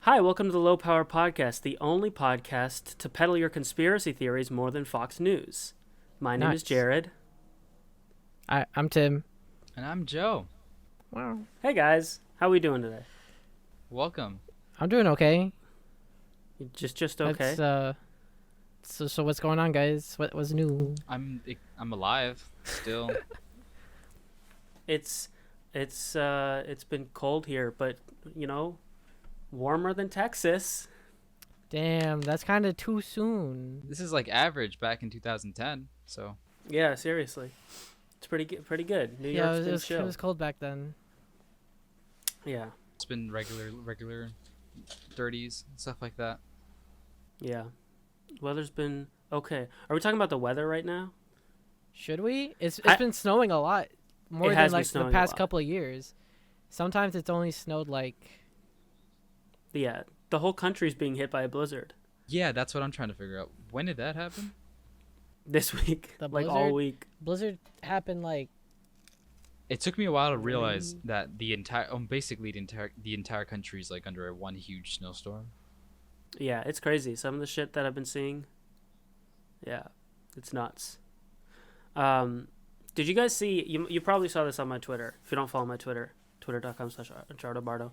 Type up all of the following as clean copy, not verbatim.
Hi, welcome to the Low Power Podcast, the only podcast to peddle your conspiracy theories more than Fox News. My name is Jared. I'm Tim. And I'm Joe. Wow. Hey guys, how we doing today? Welcome. I'm doing okay. Just okay. So what's going on, guys? What was new? I'm alive still. It's been cold here, but warmer than Texas. Damn, that's kind of too soon. This is like average back in 2010. So Yeah, seriously, it's pretty good. New York's been chill. It was cold back then. Yeah. It's been regular 30s and stuff like that. Yeah. Weather's been okay. Are we talking about the weather right now? Should we? It's been snowing a lot more than like the past couple of years. Sometimes it's only snowed like. Yeah, the whole country's being hit by a blizzard. Yeah, that's what I'm trying to figure out. When did that happen? This week, like all week. Blizzard happened like. It took me a while to realize that the entire country is like under one huge snowstorm. Yeah, it's crazy. Some of the shit that I've been seeing. Yeah, it's nuts. Did you guys see? You probably saw this on my Twitter. If you don't follow my Twitter, twitter.com/UnchartedBardo.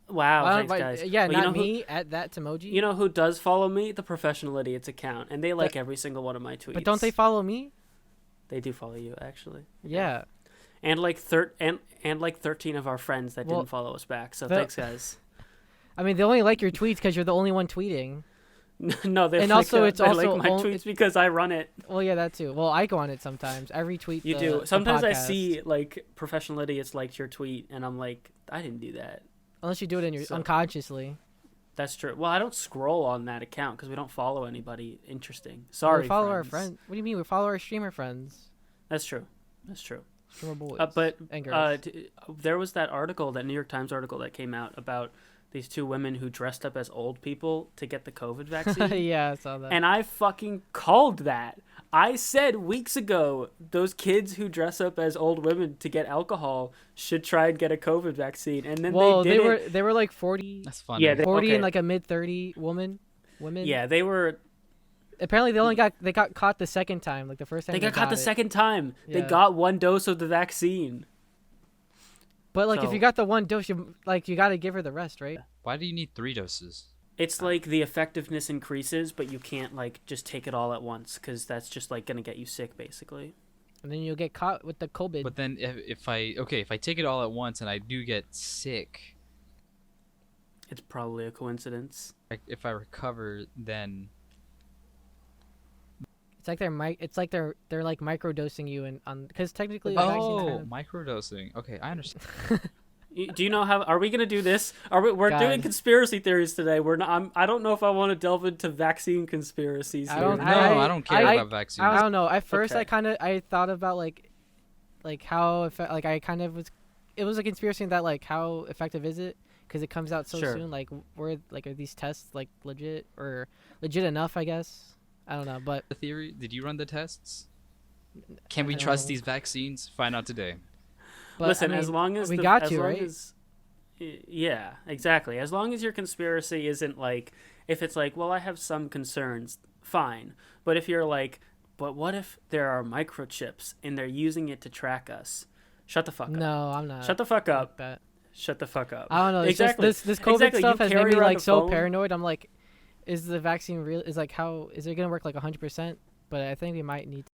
Wow, thanks guys. Yeah, well, not me at that emoji. You know who does follow me? The Professional Idiots account, and they like every single one of my tweets. But don't they follow me? They do follow you, actually. Yeah. And like 13 of our friends that didn't follow us back. So thanks, guys. I mean, they only like your tweets because you're the only one tweeting. No, they like my tweets because I run it. Well, yeah, that too. Well, I go on it sometimes. I retweet. You do. Sometimes I see like Professional Idiots liked your tweet, and I'm like, I didn't do that. Unless you do it unconsciously. That's true. Well, I don't scroll on that account because we don't follow anybody interesting. Sorry, we follow friends. our friends. What do you mean? We follow our streamer friends. That's true. Streamer boys. And girls. There was that article, that New York Times article that came out about these two women who dressed up as old people to get the COVID vaccine. Yeah, I saw that. And I fucking called that. I said weeks ago, those kids who dress up as old women to get alcohol should try and get a COVID vaccine. And then they were like 40. That's funny. Yeah, 40 and like a mid-30 women. Yeah, they were. Apparently, they got caught the second time. Like the first time they got caught the second time. Yeah. They got one dose of the vaccine. But like, if you got the one dose, you got to give her the rest, right? Why do you need 3 doses? It's like the effectiveness increases, but you can't like just take it all at once because that's just like gonna get you sick, basically. And then you'll get caught with the COVID. But then if I take it all at once and I do get sick, it's probably a coincidence. If I recover, then it's like they're like microdosing you and because technically the vaccine microdosing. Okay, I understand. Do you know how? Are we gonna do this? We're doing conspiracy theories today. We're not. I don't know if I want to delve into vaccine conspiracies. I don't care about vaccines. I don't know. At first, I thought about like how it was a conspiracy that like how effective is it because it comes out so soon. Like are these tests like legit or legit enough? I guess I don't know. But the theory. Did you run the tests? Can we trust these vaccines? Find out today. But, listen, as long as yeah, exactly. As long as your conspiracy isn't like, if it's like, well, I have some concerns, fine. But if you're like, but what if there are microchips and they're using it to track us? Shut the fuck up. No, I'm not. Shut the fuck up. Like that. Shut the fuck up. I don't know. It's just this COVID stuff has made me like so paranoid. I'm like, is the vaccine real? Is like how is it gonna work like 100%? But I think we might need.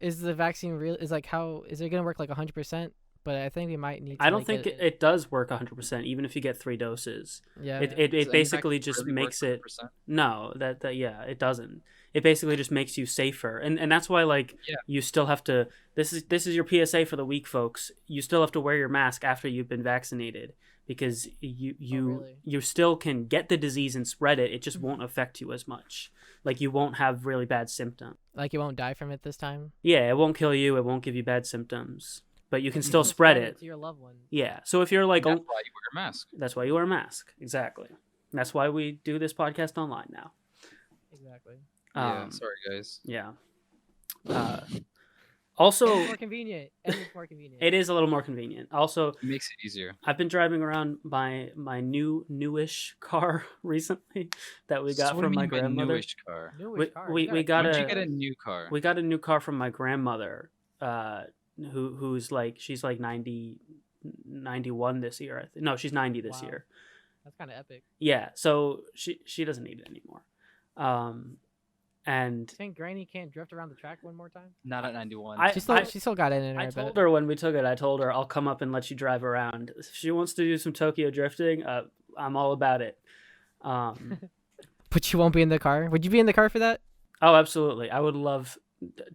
Is the vaccine real? Is like how is it gonna work like 100%? But I think we might need to. I don't think it does work 100%, even if you get 3 doses. Yeah. It basically just really makes it. 100%? No, yeah, it doesn't. It basically just makes you safer, and that's why you still have to. This is your PSA for the week, folks. You still have to wear your mask after you've been vaccinated because you still can get the disease and spread it. It just won't affect you as much. Like you won't have really bad symptoms. Like you won't die from it this time. Yeah, it won't kill you. It won't give you bad symptoms. But you can still spread it to your loved ones. Yeah. So if you're like, that's why you wear a mask. That's why you wear a mask. Exactly. That's why we do this podcast online now. Exactly. Yeah. Sorry, guys. Yeah. Also, more convenient. And it's more convenient. It is a little more convenient. Also, it makes it easier. I've been driving around my newish car recently that we got from my grandmother. Newish car. Newish car. We got When'd you get a new car? We got a new car from my grandmother, who's like she's like 91 this year. I think. No, she's 90 this year. That's kind of epic. Yeah, so she doesn't need it anymore. And you think Granny can't drift around the track one more time? Not at 91. She still got it in her. I told her when we took it, I told her I'll come up and let you drive around. If she wants to do some Tokyo drifting, I'm all about it. But you won't be in the car? Would you be in the car for that? Oh, absolutely. I would love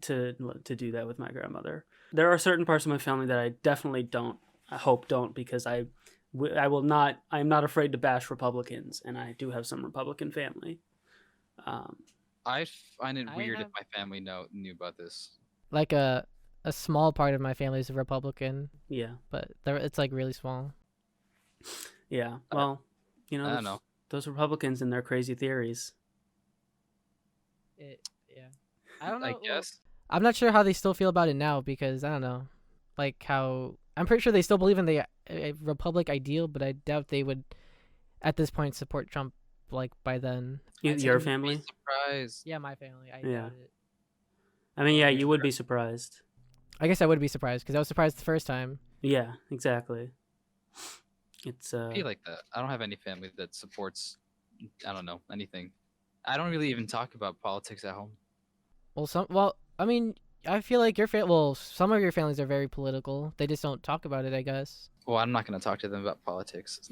to do that with my grandmother. There are certain parts of my family that I definitely don't, I hope don't, because I will not, I'm not afraid to bash Republicans, and I do have some Republican family. I find it weird if my family knew about this. Like a small part of my family is a Republican. Yeah. But it's like really small. Yeah. Well, you know, I don't know. Those Republicans and their crazy theories. Yeah. I don't know. I guess. I'm not sure how they still feel about it now because I don't know. Like how I'm pretty sure they still believe in the Republic ideal, but I doubt they would at this point support Trump like by then. Your family? Surprised. Yeah, my family. I doubt it. I mean, yeah, you would be surprised. I guess I would be surprised because I was surprised the first time. Yeah, exactly. It's I feel like that. I don't have any family that supports, I don't know, anything. I don't really even talk about politics at home. Well, I mean, I feel like some of your families are very political. They just don't talk about it, I guess. Well, I'm not going to talk to them about politics.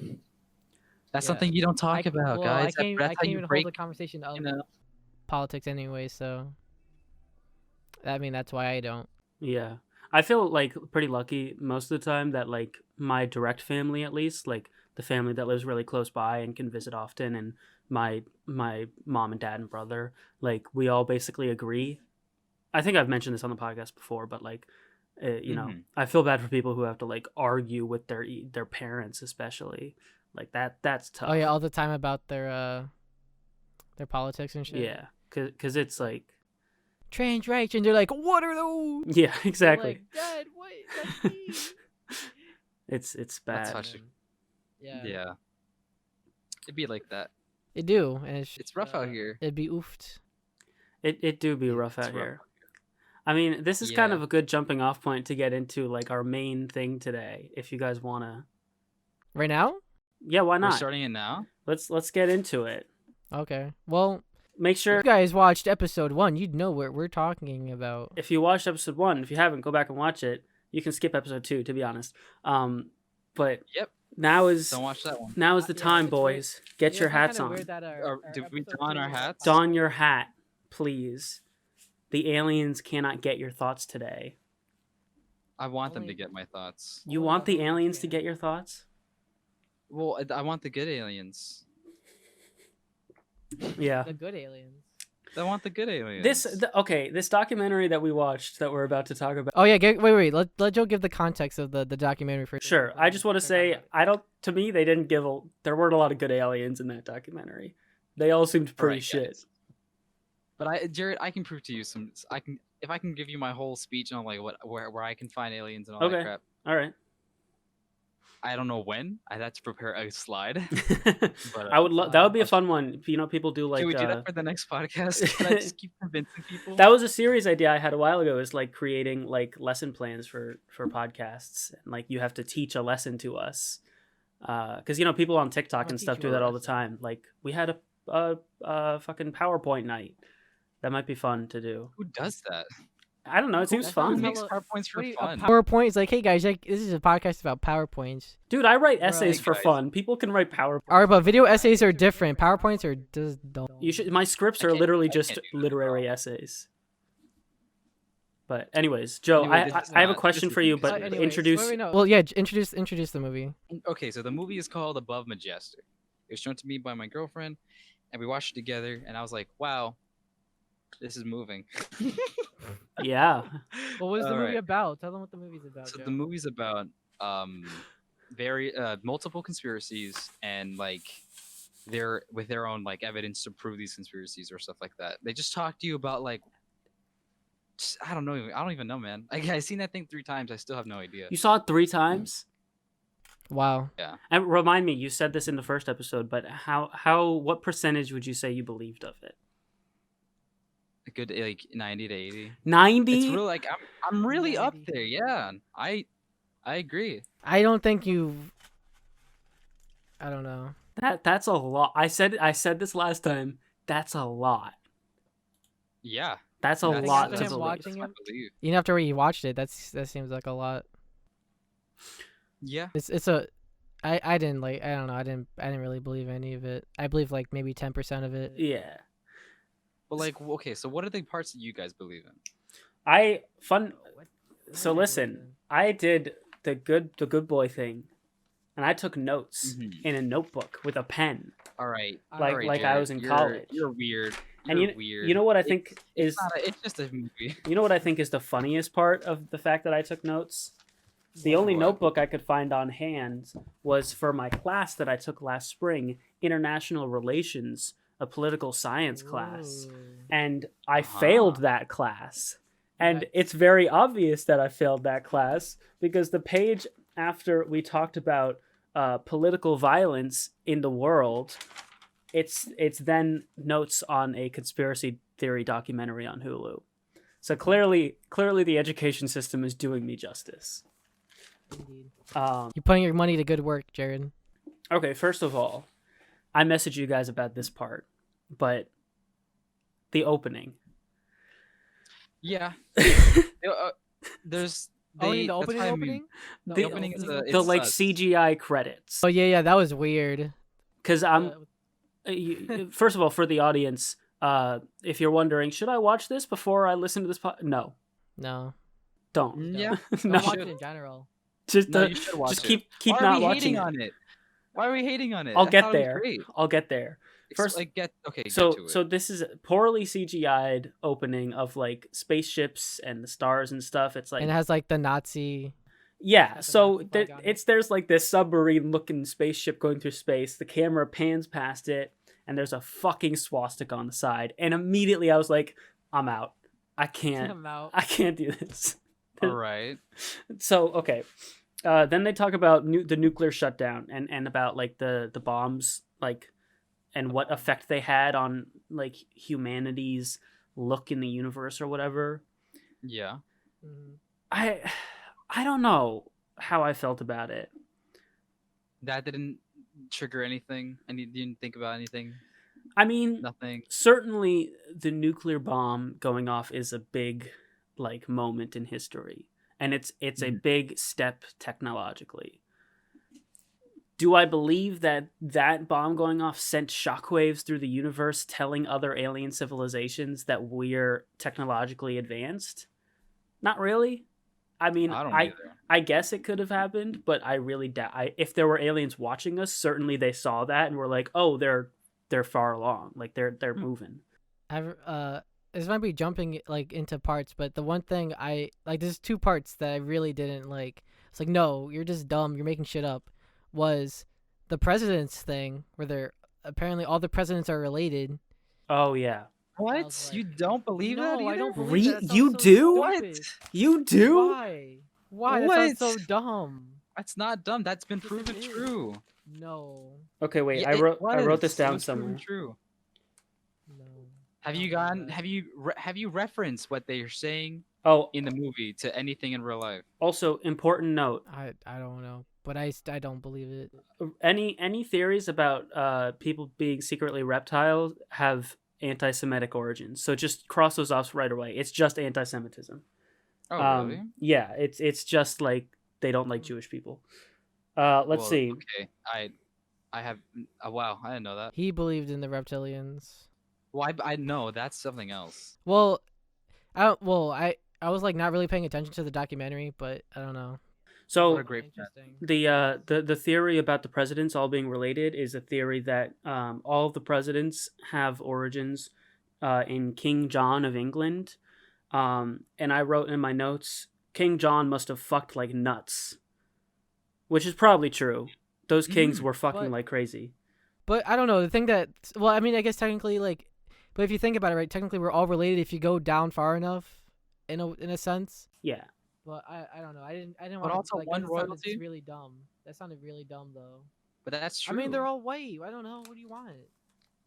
That's something you don't talk about, guys. I can't even hold the conversation of politics anyway, so I mean, that's why I don't. Yeah. I feel like pretty lucky most of the time that like my direct family, at least, like the family that lives really close by and can visit often, and my mom and dad and brother, like we all basically agree. I think I've mentioned this on the podcast before, but like, you know, I feel bad for people who have to like argue with their parents, especially. Like that's tough. Oh yeah, all the time about their politics and shit. Yeah, cause it's like trans rights, and they're like, what are those? Yeah, exactly. Like, Dad, what? That's me. It's bad. Yeah. It'd be like that. It do, and it's rough out here. It'd be oofed. It do be rough out here. I mean, this is kind of a good jumping off point to get into like our main thing today. If you guys wanna. Right now? Yeah, why not? We're starting it now. Let's get into it. Okay. Well, make sure if you guys watched episode 1, you'd know what we're talking about. If you watched episode 1, if you haven't, go back and watch it. You can skip episode 2, to be honest. But now is don't watch that one. Now is the time, boys. Get your hats on. Did we don our hats? Don your hat, please. The aliens cannot get your thoughts today. I want them to get my thoughts. You want the aliens to get your thoughts? Well, I want the good aliens. Yeah. The good aliens. I want the good aliens. This documentary that we watched that we're about to talk about. Oh yeah, wait. Let Joe give the context of the documentary first. Sure. I just want to say to me they didn't give there weren't a lot of good aliens in that documentary. They all seemed pretty shit. Guys. But Jared, I can prove to you if I can give you my whole speech on like where I can find aliens and all that crap. All right. I don't know when. I'd have to prepare a slide. But, I would that would be a fun one. You know, people do like. Can we do that for the next podcast? Can I just keep convincing people? That was a series idea I had a while ago. Is like creating like lesson plans for podcasts, and like you have to teach a lesson to us. Because you know people on TikTok and stuff do that all the time. Like we had a fucking PowerPoint night. That might be fun to do. Who does that? I don't know. It seems fun. Who makes PowerPoints for fun? PowerPoint is like, hey guys, this is a podcast about PowerPoints. Dude, I write essays for fun. People can write PowerPoints. Alright, but video essays are different. PowerPoints are just don't. My scripts are literally just literary essays. But anyways, Joe, I have a question for you. But introduce. Well, yeah, introduce the movie. Okay, so the movie is called Above Majestic. It was shown to me by my girlfriend, and we watched it together. And I was like, wow. This is moving. Yeah. What was the movie about? Tell them what the movie's about. So Joe. the movie's about multiple conspiracies and like with their own like evidence to prove these conspiracies or stuff like that. They just talk to you about like I don't know. I don't even know, man. I seen that thing 3 times. I still have no idea. You saw it 3 times? Wow. Yeah. And remind me, you said this in the first episode, but what percentage would you say you believed of it? A good 90 to 80. 90? It's really I'm really 90. Up there. Yeah. I agree. I don't think you. I don't know. That's a lot. I said this last time. That's a lot. Yeah. That's a lot to believe. Even after we watched it, that seems like a lot. Yeah. It's a. I didn't like. I don't know. I didn't really believe any of it. I believe like maybe 10% of it. Yeah. But like, okay, so what are the parts that you guys believe in? So listen, I did the good boy thing, and I took notes in a notebook with a pen. All right. Like Jared, I was in college. You're weird. You're weird. You know what I think is? It's just a movie. You know what I think is the funniest part of the fact that I took notes? The only notebook I could find on hand was for my class that I took last spring, International Relations, a political science class. And I failed that class. And it's very obvious that I failed that class because the page after we talked about political violence in the world, it's then notes on a conspiracy theory documentary on Hulu. So clearly the education system is doing me justice. Indeed. You're putting your money to good work, Jared. Okay, first of all, I messaged you guys about this part, but the opening. Yeah. There's the opening? The opening is the like CGI credits. Oh yeah, that was weird. Because first of all, for the audience, if you're wondering, should I watch this before I listen to this No. Don't. Yeah. Don't watch it in general. You should watch it. Keep not watching it. Why are we hating on it? I'll get there. First, okay. So this is a poorly CGI'd opening of like spaceships and the stars and stuff. It's like, and it has like the Nazi. Yeah, so there's like this submarine looking spaceship going through space. The camera pans past it, and there's a fucking swastika on the side. And immediately I was like, I'm out. I can't do this. All right. So okay. Then they talk about the nuclear shutdown and about like the bombs, like, and what effect they had on like humanity's look in the universe or whatever. Yeah. I don't know how I felt about it. That didn't trigger anything, and you didn't think about anything. I mean, nothing. Certainly, the nuclear bomb going off is a big like moment in history, and it's a big step technologically. Do I believe that bomb going off sent shockwaves through the universe telling other alien civilizations that we're technologically advanced? Not really. I mean, I guess it could have happened, but I really doubt. If there were aliens watching us, certainly they saw that and were like, "Oh, they're far along. Like they're moving." This might be jumping like into parts, but the one thing I like, there's 2 parts that I really didn't like. It's like, no, you're just dumb. You're making shit up. Was the presidents thing where they're apparently all the presidents are related. Oh yeah. What? Like, you don't believe that? No, I don't believe that. You do? What? You do? Why? What? That sounds so dumb. That's not dumb. That's been proven true. No. Okay, wait. I wrote this down somewhere. True. No. Have you referenced what they're saying in the movie to anything in real life? Also, important note. I don't know, but I don't believe it. Any theories about people being secretly reptiles have anti-Semitic origins, so just cross those off right away. It's just anti-Semitism. Oh, really? Yeah, it's just like they don't like Jewish people. Let's see. Okay, I have. Wow, I didn't know that. He believed in the reptilians. Well, I know that's something else. Well, I was like not really paying attention to the documentary, but I don't know. So what a great the theory about the presidents all being related is a theory that all of the presidents have origins in King John of England, and I wrote in my notes, King John must have fucked like nuts, which is probably true. Those kings were fucking like crazy. But I don't know, the thing that, well, I mean, I guess technically, like, but if you think about it, right, technically we're all related if you go down far enough, in a sense. Yeah. But I don't know. I didn't But want also like one that sounded royalty. really dumb. That sounded really dumb though. But that's I true. mean, they're all white. I don't know. What do you want?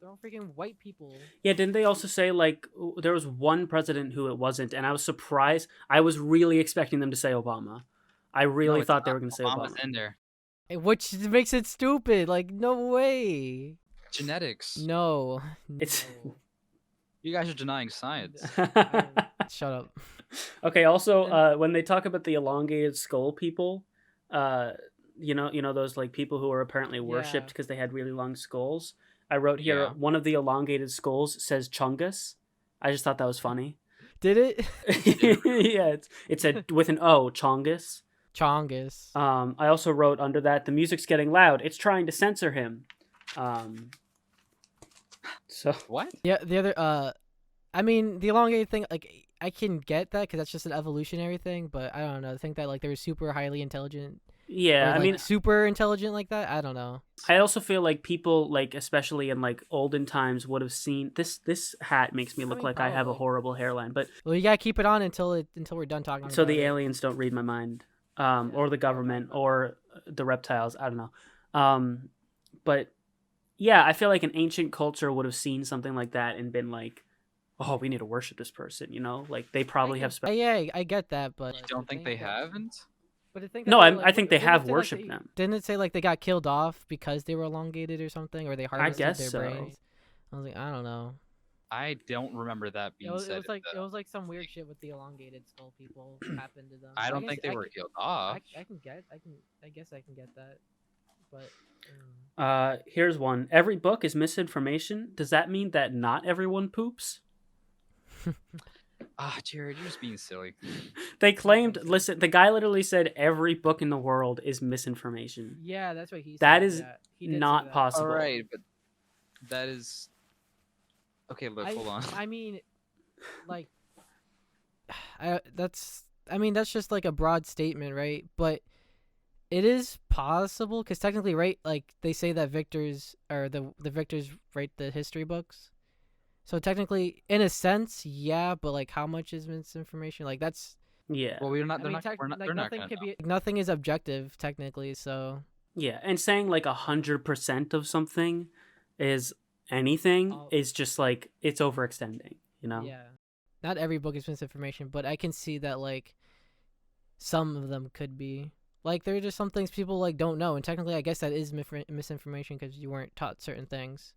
They're all freaking white people. Yeah, didn't they also say like there was one president who it wasn't, and I was surprised. I was really expecting them to say Obama. I really thought they were going to say Obama's Obama. in there. Which makes it stupid. Like, no way. Genetics. It's No. You guys are denying science. Shut up. Okay. Also, when they talk about the elongated skull people, you know those like people who are apparently worshipped because they had really long skulls. I wrote here one of the elongated skulls says Chungus. I just thought that was funny. Did it? Yeah, it said with an O, Chongus. Chongus. I also wrote under that the music's getting loud. It's trying to censor him. So what? Yeah, the other I mean the elongated thing, like I can get that because that's just an evolutionary thing, but I don't know. I think that like they were super highly intelligent. Yeah, like, I mean super intelligent like that. I don't know. I also feel like people like especially in like olden times would have seen this hat makes me look like I have a horrible hairline, but well, you gotta keep it on until we're done talking. So about the it. aliens don't read my mind, or the government, or the reptiles. I don't know. But yeah, I feel like an ancient culture would have seen something like that and been like, "Oh, we need to worship this person." You know, like they probably have. Yeah, I get that, but you don't think they haven't? But the thing no, I think they have worshipped them. Didn't it say like they got killed off because they were elongated or something, or they harvested their brains? I was like, I don't know. I don't remember that being said. It was like some weird shit with the elongated skull people happened to them. I don't think they were killed off. I guess I can get that, but. Here's one. Every book is misinformation. Does that mean that not everyone poops? Jared, you're just being silly. They claimed, listen, the guy literally said every book in the world is misinformation. Yeah, that's what he said. That is not possible. All right, but that is... Okay, look, hold on. I mean, like, that's just like a broad statement, right? But it is possible, because technically, right, like, they say that victors, or the victors write the history books. So technically, in a sense, yeah, but like, how much is misinformation? Like, that's Well, we're not. They're not. They're not gonna know. Nothing is objective technically. So yeah, and saying like 100% of something is anything is just like it's overextending. You know? Yeah. Not every book is misinformation, but I can see that like some of them could be. Like, there are just some things people like don't know, and technically, I guess that is misinformation because you weren't taught certain things.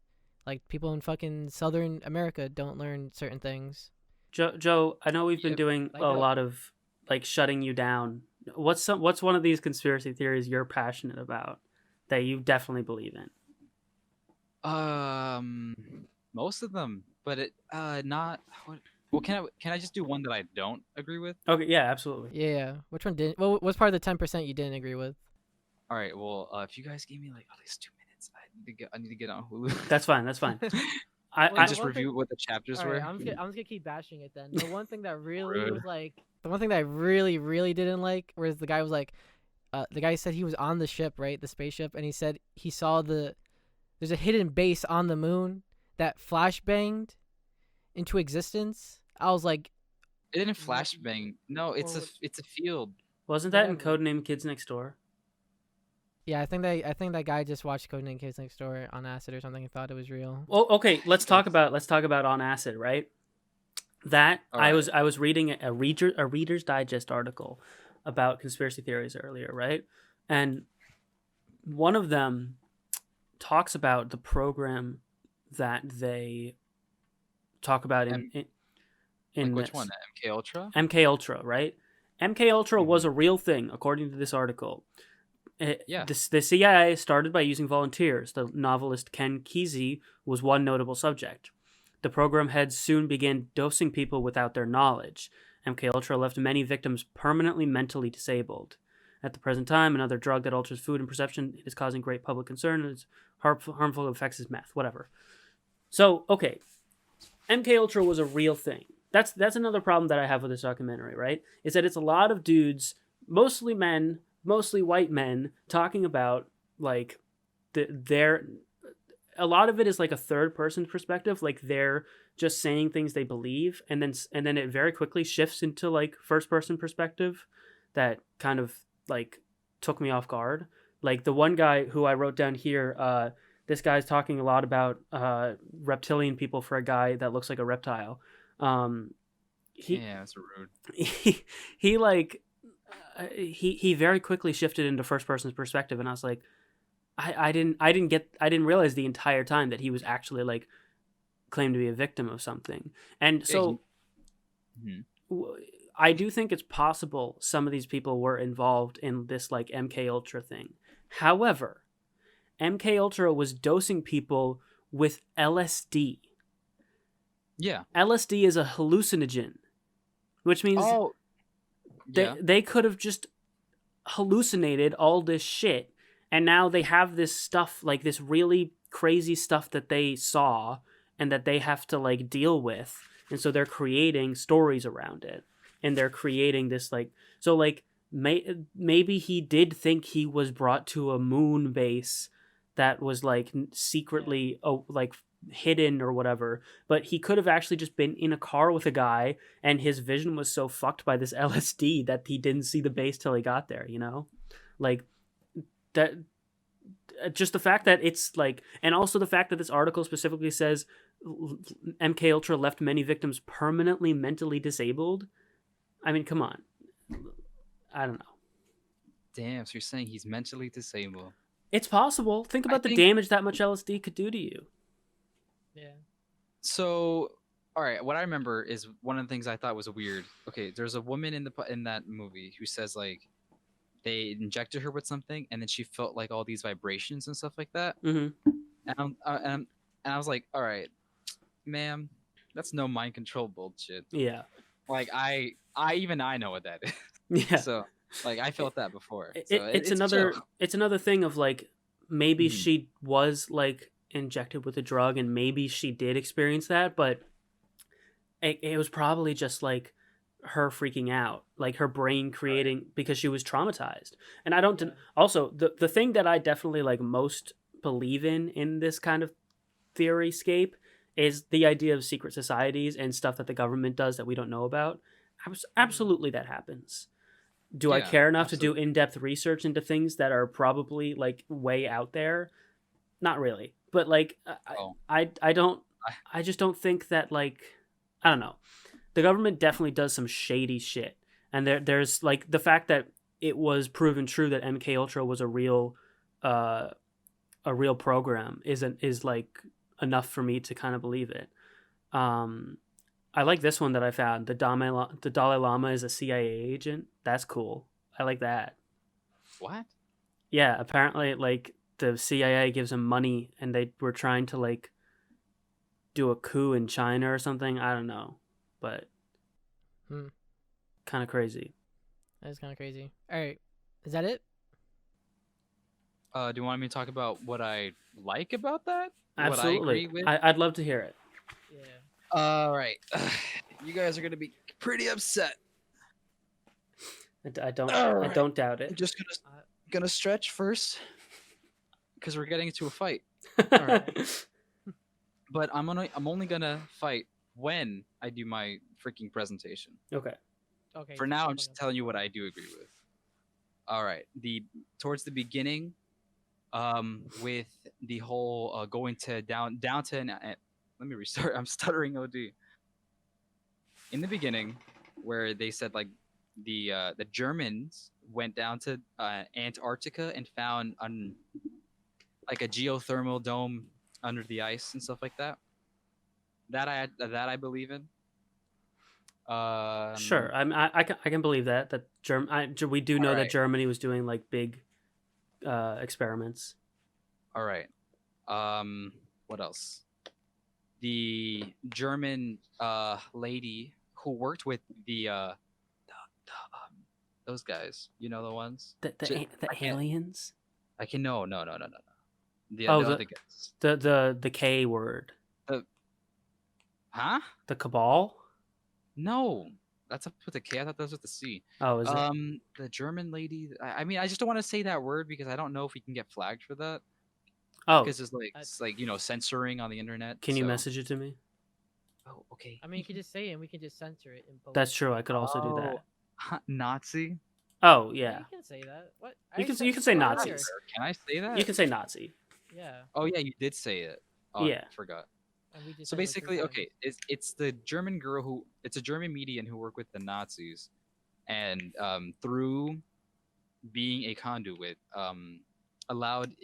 Like, people in fucking Southern America don't learn certain things. Joe, I know we've been doing a lot of, like, shutting you down. What's one of these conspiracy theories you're passionate about that you definitely believe in? Most of them, but not... Well, can I just do one that I don't agree with? Okay, yeah, absolutely. Yeah. Which one didn't... Well, what's part of the 10% you didn't agree with? All right, well, if you guys gave me, like, at least 2 minutes, I need to get on Hulu. That's fine. I just review what the chapters were. I'm just gonna keep bashing it then. The one thing that really was like, the one thing that I really, really didn't like, was the guy was like, the guy said he was on the ship, right, the spaceship, and he said he saw there's a hidden base on the moon that flashbanged into existence. I was like, it didn't flashbang. No, it's a field. Wasn't that in Codename Kids Next Door? Yeah, I think that guy just watched Codename Kids Next Door on acid or something and thought it was real. Well, okay, let's talk about on acid, right? That I was reading a Reader's Digest article about conspiracy theories earlier, right? And one of them talks about the program that they talk about in like which one? MK Ultra? MK Ultra, right? MK Ultra was a real thing according to this article. The CIA started by using volunteers. The novelist Ken Kesey was one notable subject. The program heads soon began dosing people without their knowledge. MK Ultra left many victims permanently mentally disabled. At the present time, another drug that alters food and perception is causing great public concern, and its harmful effects is meth. Whatever. So, okay, MK Ultra was a real thing. That's another problem that I have with this documentary, right? Is that it's a lot of dudes, mostly men, mostly white men, talking about like their a lot of it is like a third person perspective, like they're just saying things they believe, and then it very quickly shifts into like first person perspective that kind of like took me off guard. Like the one guy who I wrote down here, this guy's talking a lot about reptilian people for a guy that looks like a reptile. Yeah, that's rude. He like he very quickly shifted into first person's perspective, and I was like, I didn't realize the entire time that he was actually like claimed to be a victim of something. And so I do think it's possible some of these people were involved in this like MK Ultra thing. However, MK Ultra was dosing people with LSD. Yeah. LSD is a hallucinogen, which means they could have just hallucinated all this shit, and now they have this stuff, like this really crazy stuff that they saw and that they have to like deal with, and so they're creating stories around it, and they're creating this like, so like maybe he did think he was brought to a moon base that was like secretly like hidden or whatever, but he could have actually just been in a car with a guy, and his vision was so fucked by this LSD that he didn't see the base till he got there, you know? Like that, just the fact that it's like, and also the fact that this article specifically says MK Ultra left many victims permanently mentally disabled. I mean, come on. I don't know. Damn, so you're saying he's mentally disabled? It's possible. Think about the damage that much LSD could do to you. Yeah. So, all right, what I remember is one of the things I thought was weird. Okay, there's a woman in that movie who says like they injected her with something, and then she felt like all these vibrations and stuff like that. Mm-hmm. And I was like, all right, ma'am, that's no mind control bullshit. Yeah. Like I know what that is. Yeah. So like I felt that before. It's another thing of like maybe she was like injected with a drug, and maybe she did experience that, but it was probably just like her freaking out, like her brain creating, because she was traumatized. And I don't also the thing that I definitely like most believe in this kind of theory scape is the idea of secret societies and stuff that the government does that we don't know about. Absolutely that happens. Do I care enough to do in-depth research into things that are probably like way out there? Not really. But like I just don't think that, like, I don't know. The government definitely does some shady shit. And there's like the fact that it was proven true that MK Ultra was a real program is like enough for me to kind of believe it. I like this one that I found. The Dalai Lama is a CIA agent. That's cool. I like that. What? Yeah, apparently like the CIA gives him money, and they were trying to like do a coup in China or something. I don't know, but kind of crazy. That is kind of crazy. All right, is that it? Do you want me to talk about what I like about that? Absolutely. What I agree with? I'd love to hear it. Yeah. All right. You guys are gonna be pretty upset. I don't doubt it. I'm just gonna stretch first, because we're getting into a fight. All right. But I'm only gonna fight when I do my freaking presentation. Okay. For now, I'm just telling you what I do agree with. All right. Towards the beginning, with the whole going to down to let me restart. I'm stuttering OD. In the beginning, where they said like the Germans went down to Antarctica and found like a geothermal dome under the ice and stuff like that. That I believe in. Sure, I can believe that we do know that Germany was doing like big experiments. All right. What else? The German lady who worked with the those guys, you know, the ones, the aliens. I can no. The other guys. The K word. Huh? The Cabal? No, that's up with the K. I thought that was with the C. Oh, is it? The German lady. I mean, I just don't want to say that word because I don't know if we can get flagged for that. Oh, because it's like censoring on the internet. Can you message it to me? Oh, okay. I mean, you can just say it, and we can just censor it in post. That's true. I could also do that. Nazi. Oh Yeah, yeah. you can say that. What? You can say Nazis. Earlier. Can I say that? You can say Nazi. Yeah. Oh yeah, you did say it. Oh, Yeah. I forgot. And we just So said it like 3 basically, times. okay, it's the German girl who it's a German medium who worked with the Nazis, and through being a conduit, allowed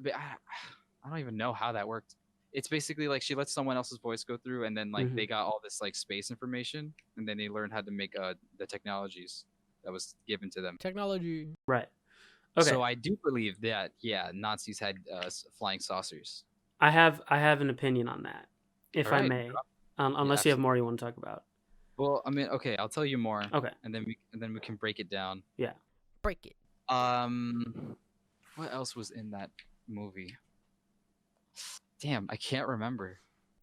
but I don't even know how that worked. It's basically like she lets someone else's voice go through, and then like they got all this like space information, and then they learned how to make the technologies that was given to them. Technology. Right. Okay. So I do believe that Nazis had flying saucers. I have an opinion on that, if I Alright. may, unless you have more you want to talk about. Well, I mean, okay, I'll tell you more. Okay. And then we can break it down. Yeah. Break it. What else was in that movie? Damn, I can't remember.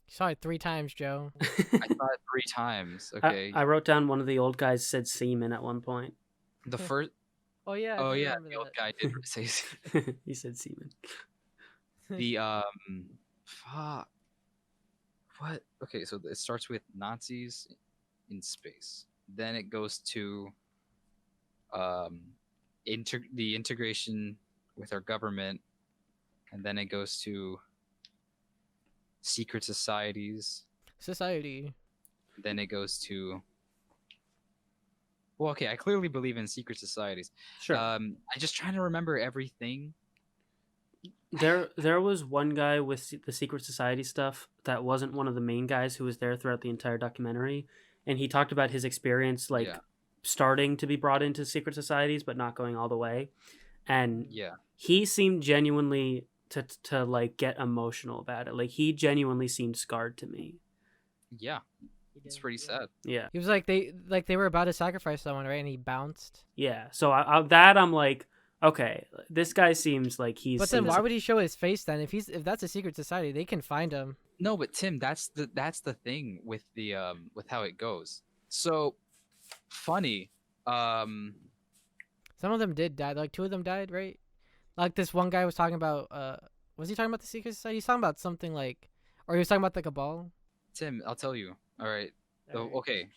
You saw it 3 times, Joe. I saw it 3 times. Okay. I wrote down one of the old guys said semen at one point. The first. Oh yeah. Oh yeah, the old guy did say. He said semen. The fuck. What? Okay, so it starts with Nazis in space. Then it goes to the integration with our government, and then it goes to secret societies. Society. Then it goes to. Well, okay, I clearly believe in secret societies. Sure. I'm just trying to remember everything. There was one guy with the secret society stuff that wasn't one of the main guys who was there throughout the entire documentary, and he talked about his experience starting to be brought into secret societies but not going all the way, and he seemed genuinely to like get emotional about it. Like he genuinely seemed scarred to me. Yeah. It's pretty sad. Yeah. He was like they were about to sacrifice someone, right? And he bounced. Yeah. So I'm like, okay, this guy seems like he's. But then why would he show his face then? If that's a secret society, they can find him. No, but Tim, that's the thing with the with how it goes. So funny. Some of them did die. Like 2 of them died, right? Like this one guy was talking about. Was he talking about the secret society? He's talking about something like, or he was talking about the cabal. Tim, I'll tell you. All right. So, okay.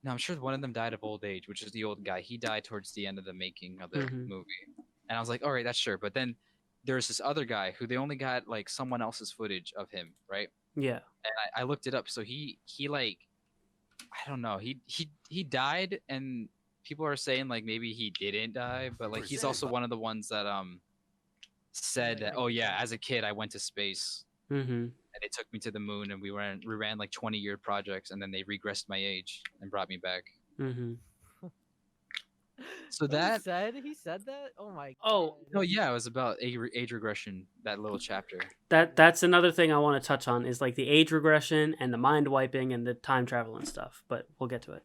No, I'm sure one of them died of old age, which is the old guy. He died towards the end of the making of the movie, and I was like, all right, that's sure. But then there's this other guy who they only got like someone else's footage of him, right? Yeah. And I looked it up. So he like, I don't know. He died, and people are saying like maybe he didn't die, but like he's also one of the ones that said that, oh yeah, as a kid I went to space. And they took me to the moon, and we ran like 20-year projects, and then they regressed my age and brought me back. So he said that. Oh my. Oh no, yeah, it was about age regression. That little chapter. That's another thing I want to touch on is like the age regression and the mind wiping and the time travel and stuff. But we'll get to it.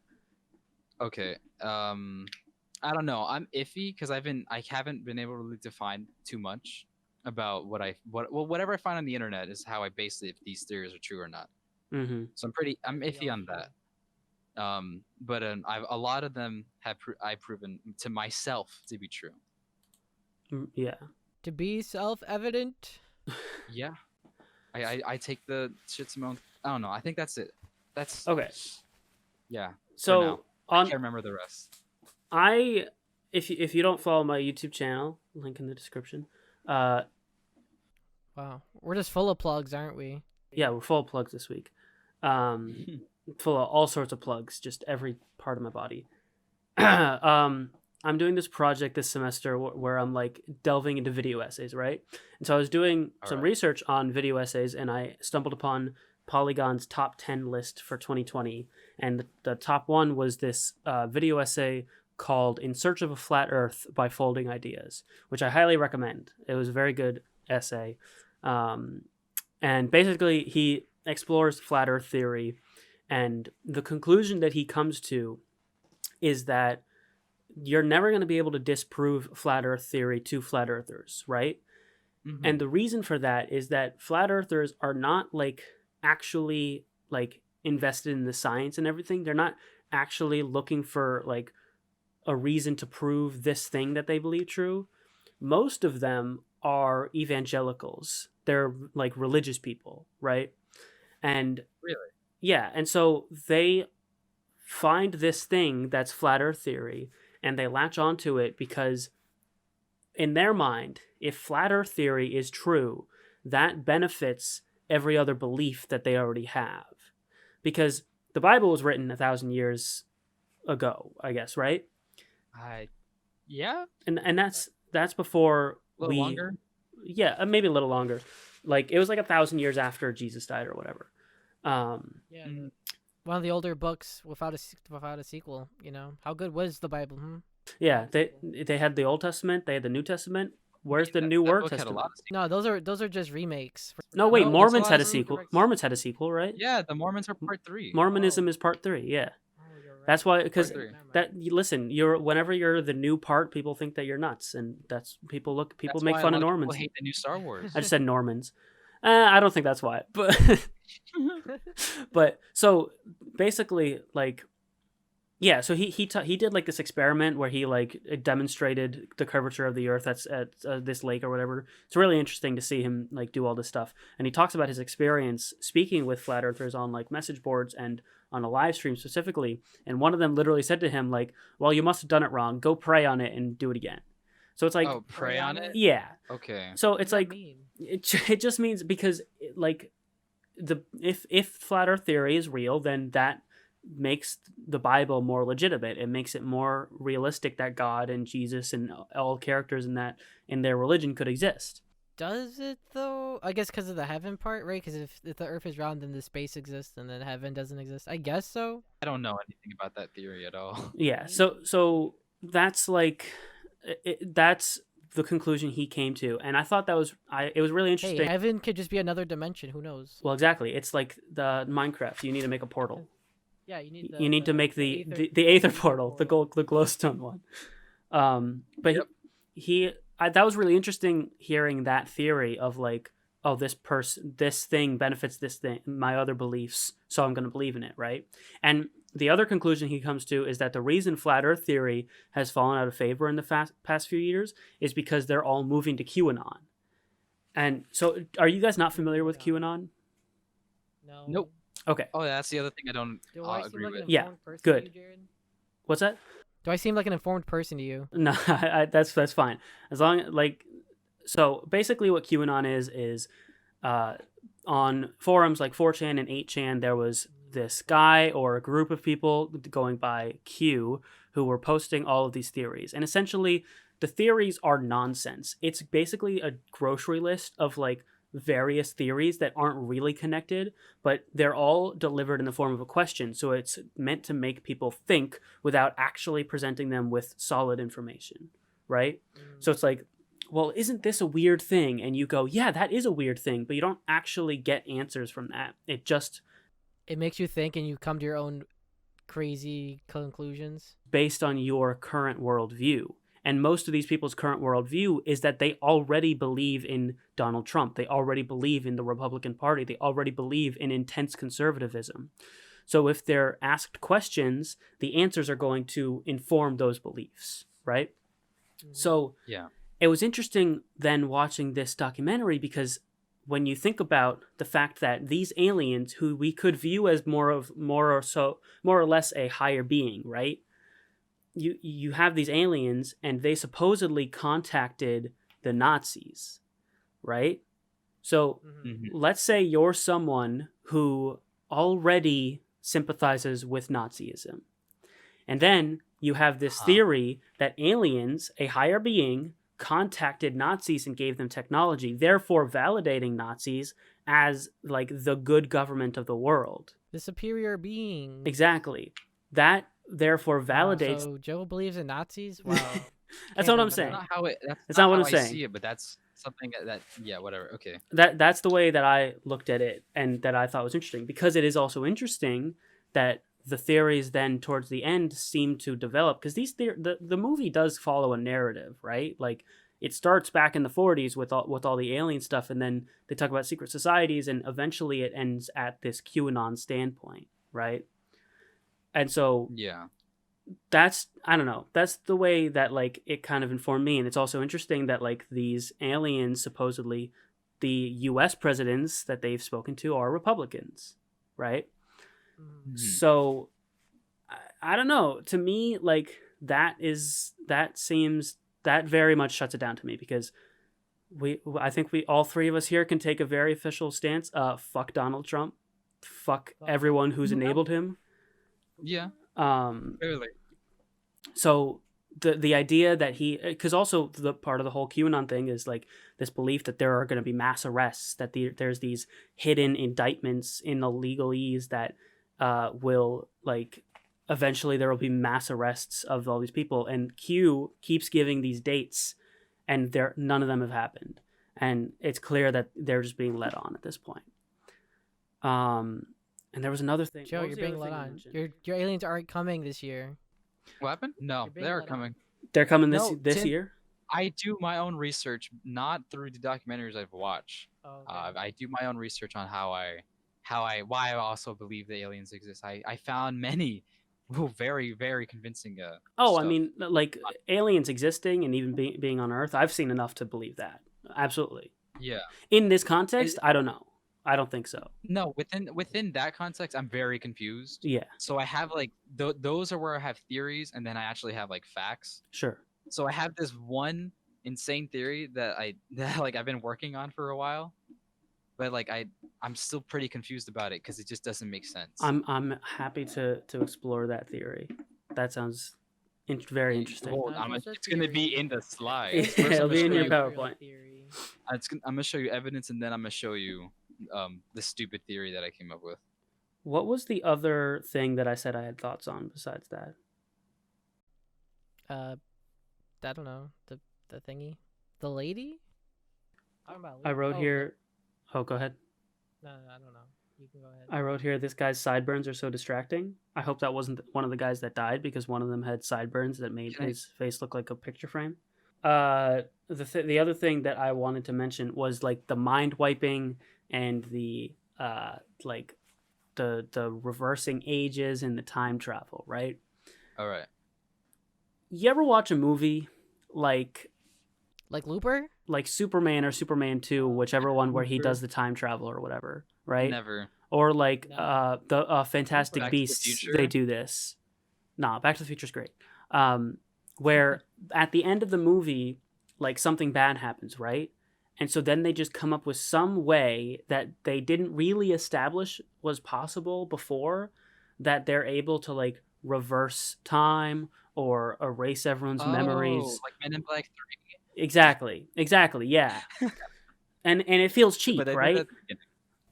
Okay. I don't know. I'm iffy because I haven't been able to really define too much about whatever I find on the internet is how I base it if these theories are true or not. So I'm iffy on that. But a lot of them I've proven to myself to be true. Yeah. To be self-evident. Yeah. I take the shit to my own. I don't know. I think that's it. That's okay. Yeah. So I can't remember the rest. If you don't follow my YouTube channel, link in the description. Wow, we're just full of plugs, aren't we? Yeah, we're full of plugs this week. Full of all sorts of plugs, just every part of my body. I'm doing this project this semester where I'm like delving into video essays, right? And so I was doing some research on video essays, and I stumbled upon Polygon's top 10 list for 2020, and the top one was this video essay called "In Search of a Flat Earth" by Folding Ideas, which I highly recommend. It was a very good essay, and basically he explores flat Earth theory, and the conclusion that he comes to is that you're never going to be able to disprove flat Earth theory to flat earthers, right? And the reason for that is that flat earthers are not like actually like invested in the science and everything. They're not actually looking for like a reason to prove this thing that they believe true, most of them are evangelicals. They're like religious people, right? And Really? yeah, and so they find this thing that's flat earth theory and they latch onto it because in their mind, if flat earth theory is true, that benefits every other belief that they already have. Because the Bible was written 1,000 years ago, I guess, right? Yeah. And that's before A little longer. Yeah, maybe a little longer. Like it was like 1,000 years after Jesus died or whatever. Yeah. One of the older books without a sequel. You know, how good was the Bible? Yeah, they had the Old Testament, they had the New Testament. Where's the New Word Testament? No, those are just remakes. No, wait, Mormons had a sequel. Mormons had a sequel, right? Yeah, the Mormons are part 3. Mormonism is part 3. Yeah. That's why, because listen, whenever you're the new part, people think that you're nuts, and that's people make fun of Normans. People hate the new Star Wars. I just said Normans. I don't think that's why, but so basically, like, yeah. So he did like this experiment where he like demonstrated the curvature of the Earth that's at this lake or whatever. It's really interesting to see him like do all this stuff, and he talks about his experience speaking with flat earthers on like message boards and on a live stream specifically, and one of them literally said to him like, well, you must have done it wrong, go pray on it and do it again. So it's like, oh, pray on it. Yeah. Okay. So it's like it just means because like if flat earth theory is real, then that makes the Bible more legitimate. It makes it more realistic that God and Jesus and all characters in their religion could exist. Does it though? I guess because of the heaven part, right? Because if the Earth is round, then the space exists, and then heaven doesn't exist. I guess so. I don't know anything about that theory at all. Yeah. So that's like that's the conclusion he came to, and I thought it was really interesting. Hey, heaven could just be another dimension. Who knows? Well, exactly. It's like the Minecraft. You need to make a portal. Yeah, you need to make the Aether portal, the glowstone one. But yep. That was really interesting hearing that theory of like, oh, this thing benefits this thing, my other beliefs, so I'm going to believe in it, right? And the other conclusion he comes to is that the reason flat Earth theory has fallen out of favor in the past few years is because they're all moving to QAnon. And so, are you guys not familiar with QAnon? No. Nope. Okay. Oh, that's the other thing I don't agree with. Yeah. Good. What's that? Do I seem like an informed person to you? No, that's fine. As long like, so basically what QAnon is on forums like 4chan and 8chan, there was this guy or a group of people going by Q who were posting all of these theories. And essentially the theories are nonsense. It's basically a grocery list of like various theories that aren't really connected, but they're all delivered in the form of a question. So it's meant to make people think without actually presenting them with solid information, right? So it's like, well, isn't this a weird thing? And you go, yeah, that is a weird thing, but you don't actually get answers from that. It makes you think and you come to your own crazy conclusions based on your current worldview. And most of these people's current worldview is that they already believe in Donald Trump. They already believe in the Republican Party. They already believe in intense conservatism. So if they're asked questions, the answers are going to inform those beliefs, right? Mm-hmm. So yeah, it was interesting then watching this documentary because when you think about the fact that these aliens, who we could view as more or less a higher being, right? You have these aliens and they supposedly contacted the Nazis, right? So let's say you're someone who already sympathizes with Nazism. And then you have this theory that aliens, a higher being, contacted Nazis and gave them technology, therefore validating Nazis as like the good government of the world. The superior being. Exactly. That therefore validates. So Joe believes in Nazis? Wow. That's not what I'm saying. That's not what I'm saying. I see it, but that's something that yeah, whatever. Okay. That's the way that I looked at it and that I thought was interesting, because it is also interesting that the theories then towards the end seem to develop, because the movie does follow a narrative, right? Like it starts back in the 40s with all the alien stuff, and then they talk about secret societies, and eventually it ends at this QAnon standpoint, right? And so yeah, that's, I don't know, that's the way that like it kind of informed me. And it's also interesting that like these aliens, supposedly the US presidents that they've spoken to are Republicans, right? Mhm. So I don't know, to me, like that very much shuts it down to me, because I think we all three of us here can take a very official stance. Fuck Donald Trump, fuck everyone who's enabled him. Yeah. Clearly. So the idea that because also the part of the whole QAnon thing is like this belief that there are going to be mass arrests, that there's these hidden indictments in the legalese that will like eventually there will be mass arrests of all these people, and Q keeps giving these dates, and none of them have happened, and it's clear that they're just being led on at this point. And there was another thing. Joe, you're being led on. Your aliens aren't coming this year. What happened? No, they're coming. They're coming this year? I do my own research, not through the documentaries I've watched. Oh, okay. I do my own research on why I also believe the aliens exist. I found many very, very convincing stuff. I mean, like aliens existing and even being on Earth, I've seen enough to believe that. Absolutely. Yeah. In this context, I don't know. I don't think so. No, within that context, I'm very confused. Yeah. So I have like those are where I have theories, and then I actually have like facts. Sure. So I have this one insane theory that I've been working on for a while, but like I'm still pretty confused about it because it just doesn't make sense. I'm happy to explore that theory. That sounds very interesting. Well, it's gonna be in the slides. Yeah, it'll be in your PowerPoint. I'm gonna show you evidence, and then I'm gonna show you the stupid theory that I came up with. What was the other thing that I said I had thoughts on besides that? I don't know. The thingy, the lady. I wrote here. Oh, go ahead. No, I don't know. You can go ahead. I wrote here, this guy's sideburns are so distracting. I hope that wasn't one of the guys that died, because one of them had sideburns that made his face look like a picture frame. The other thing that I wanted to mention was like the mind wiping and the like the reversing ages and the time travel, right? All right. You ever watch a movie like Looper? Like Superman or Superman 2, whichever one where he does the time travel or whatever, right? Never. Or like the Fantastic Beasts, they do this. Nah, Back to the Future is great. Where at the end of the movie, like something bad happens, right? And so then they just come up with some way that they didn't really establish was possible before, that they're able to like reverse time or erase everyone's memories. Like Men in Black 3. Exactly, yeah. and it feels cheap, right?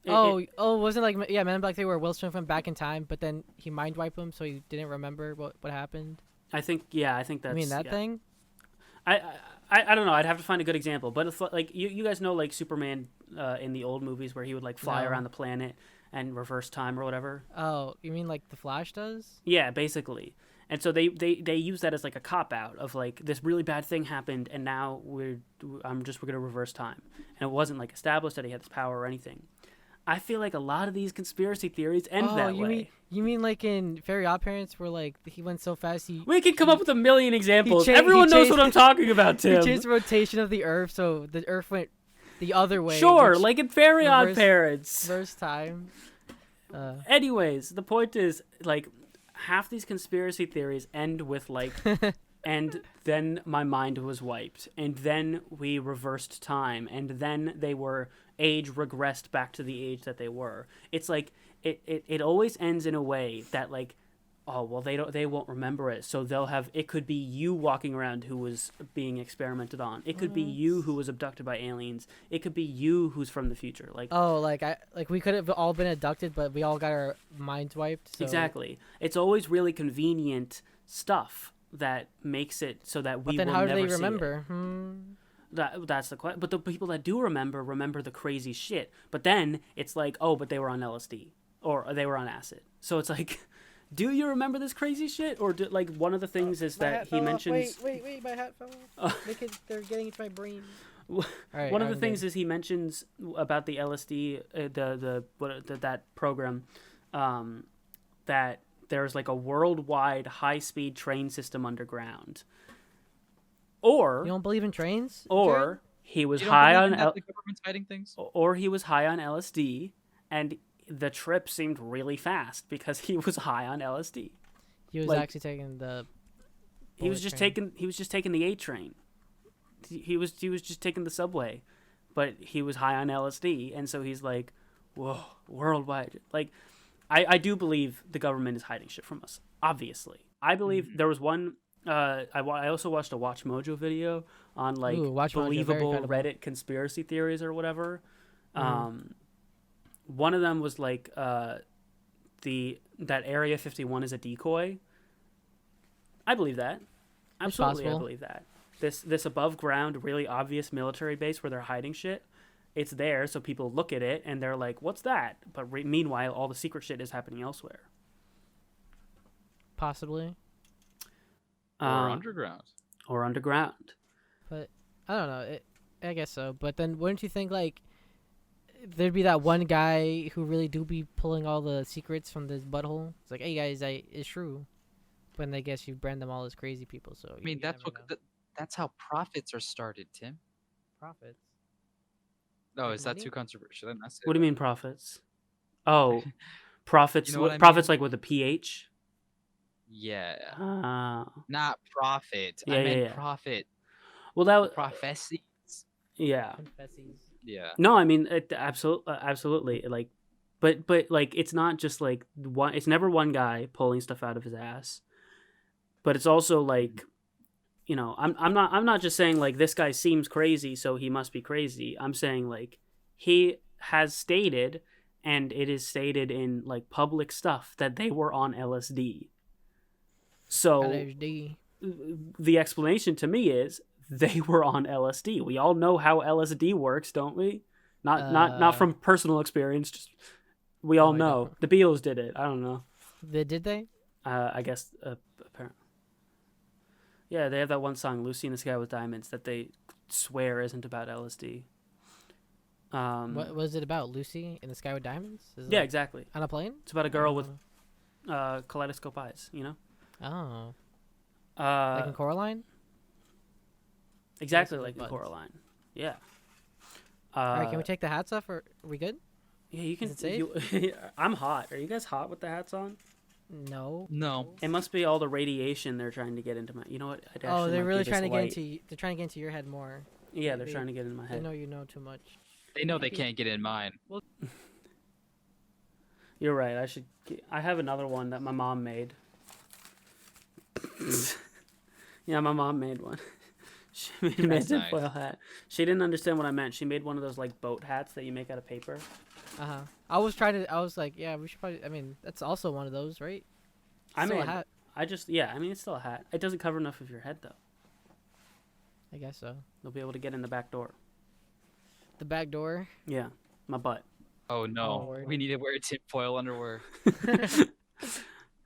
Wasn't like Men in Black 3 where Will Smith went back in time, but then he mind wiped him so he didn't remember what happened? I think that's... You mean that thing? I don't know. I'd have to find a good example. But if, like you guys know like Superman in the old movies where he would like fly around the planet and reverse time or whatever. Oh, you mean like the Flash does? Yeah, basically. And so they use that as like a cop out of like this really bad thing happened and now we're gonna reverse time. And it wasn't like established that he had this power or anything. I feel like a lot of these conspiracy theories end that way. You mean like in Very Odd Parents where like he went so fast we can come up with a million examples. Everyone knows what I'm talking about, Tim. He changed the rotation of the Earth so the Earth went the other way. Sure, like in Very Odd Parents. First time. Anyways, the point is like half these conspiracy theories end with like and then my mind was wiped and then we reversed time and then they were age regressed back to the age that they were. It's like it always ends in a way that like, oh well, they won't remember it, so they'll have, it could be you walking around who was being experimented on, it could be you who was abducted by aliens, it could be you who's from the future, like we could have all been abducted but we all got our minds wiped, so. Exactly. It's always really convenient stuff that makes it so that we will never see it. But then how do they remember? That's the question. But the people that do remember the crazy shit. But then it's like, oh, but they were on LSD or they were on acid. So it's like, do you remember this crazy shit? Or like one of the things is that he mentions. Wait, my hat fell off. They're getting into my brain. One of the things is he mentions about the LSD, that program, that there's like a worldwide high-speed train system underground. Or you don't believe in trains? Or Jared? he was You don't high believe on that the government's hiding things? or he was high on LSD, and the trip seemed really fast because he was high on LSD. He was like, actually taking the. He was just taking the A train. He was just taking the subway, but he was high on LSD, and so he's like, whoa, worldwide. Like, I do believe the government is hiding shit from us. Obviously, I believe there was one. I also watched a Watch Mojo video on like believable Reddit conspiracy theories or whatever. One of them was like that Area 51 is a decoy. I believe that. Absolutely, I believe that. This above ground, really obvious military base where they're hiding shit. It's there, so people look at it and they're like, "What's that?" But meanwhile, all the secret shit is happening elsewhere. Possibly. Or underground. Or underground. But I don't know. I guess so. But then wouldn't you think like there'd be that one guy who really do be pulling all the secrets from this butthole? It's like, hey guys, it's true. But I guess you brand them all as crazy people. So I mean, that's how profits are started, Tim. Profits. No, is that too controversial? What do you mean profits? Oh, profits. You know profits like with a PH. Yeah. Ah. Not profit. Yeah, I meant yeah. profit. Well, that was prophecies. Yeah. Yeah. No, I mean absolutely. Like, but like it's not just like one. It's never one guy pulling stuff out of his ass. But it's also like, you know, I'm not just saying like this guy seems crazy, so he must be crazy. I'm saying like he has stated, and it is stated in like public stuff that they were on LSD. So LSD. The explanation to me is they were on LSD. We all know how LSD works, don't we? Not from personal experience. Just we all know. The Beatles did it. I don't know. Did they? I guess apparently. Yeah, they have that one song, "Lucy in the Sky with Diamonds," that they swear isn't about LSD. What was it about? Lucy in the Sky with Diamonds? Yeah, exactly. On a plane? It's about a girl with kaleidoscope eyes, you know? Oh. Like in Coraline? Exactly like in Coraline. Yeah. All right, can we take the hats off? Or are we good? Yeah, you can. Is it safe? I'm hot. Are you guys hot with the hats on? No. It must be all the radiation they're trying to get into my. You know what? They're really trying to get into. They're trying to get into your head more. Yeah, they're trying to get in my head. They know you know too much. They know they can't get in mine. Well, you're right. I have another one that my mom made. Yeah, my mom made one. She made a tinfoil hat. She didn't understand what I meant. She made one of those like boat hats that you make out of paper. I was like, yeah, we should probably. I mean, that's also one of those, right? A hat. It's still a hat. It doesn't cover enough of your head though. I guess so. You'll be able to get in the back door. The back door? Yeah, my butt. Oh no, we need to wear tinfoil underwear.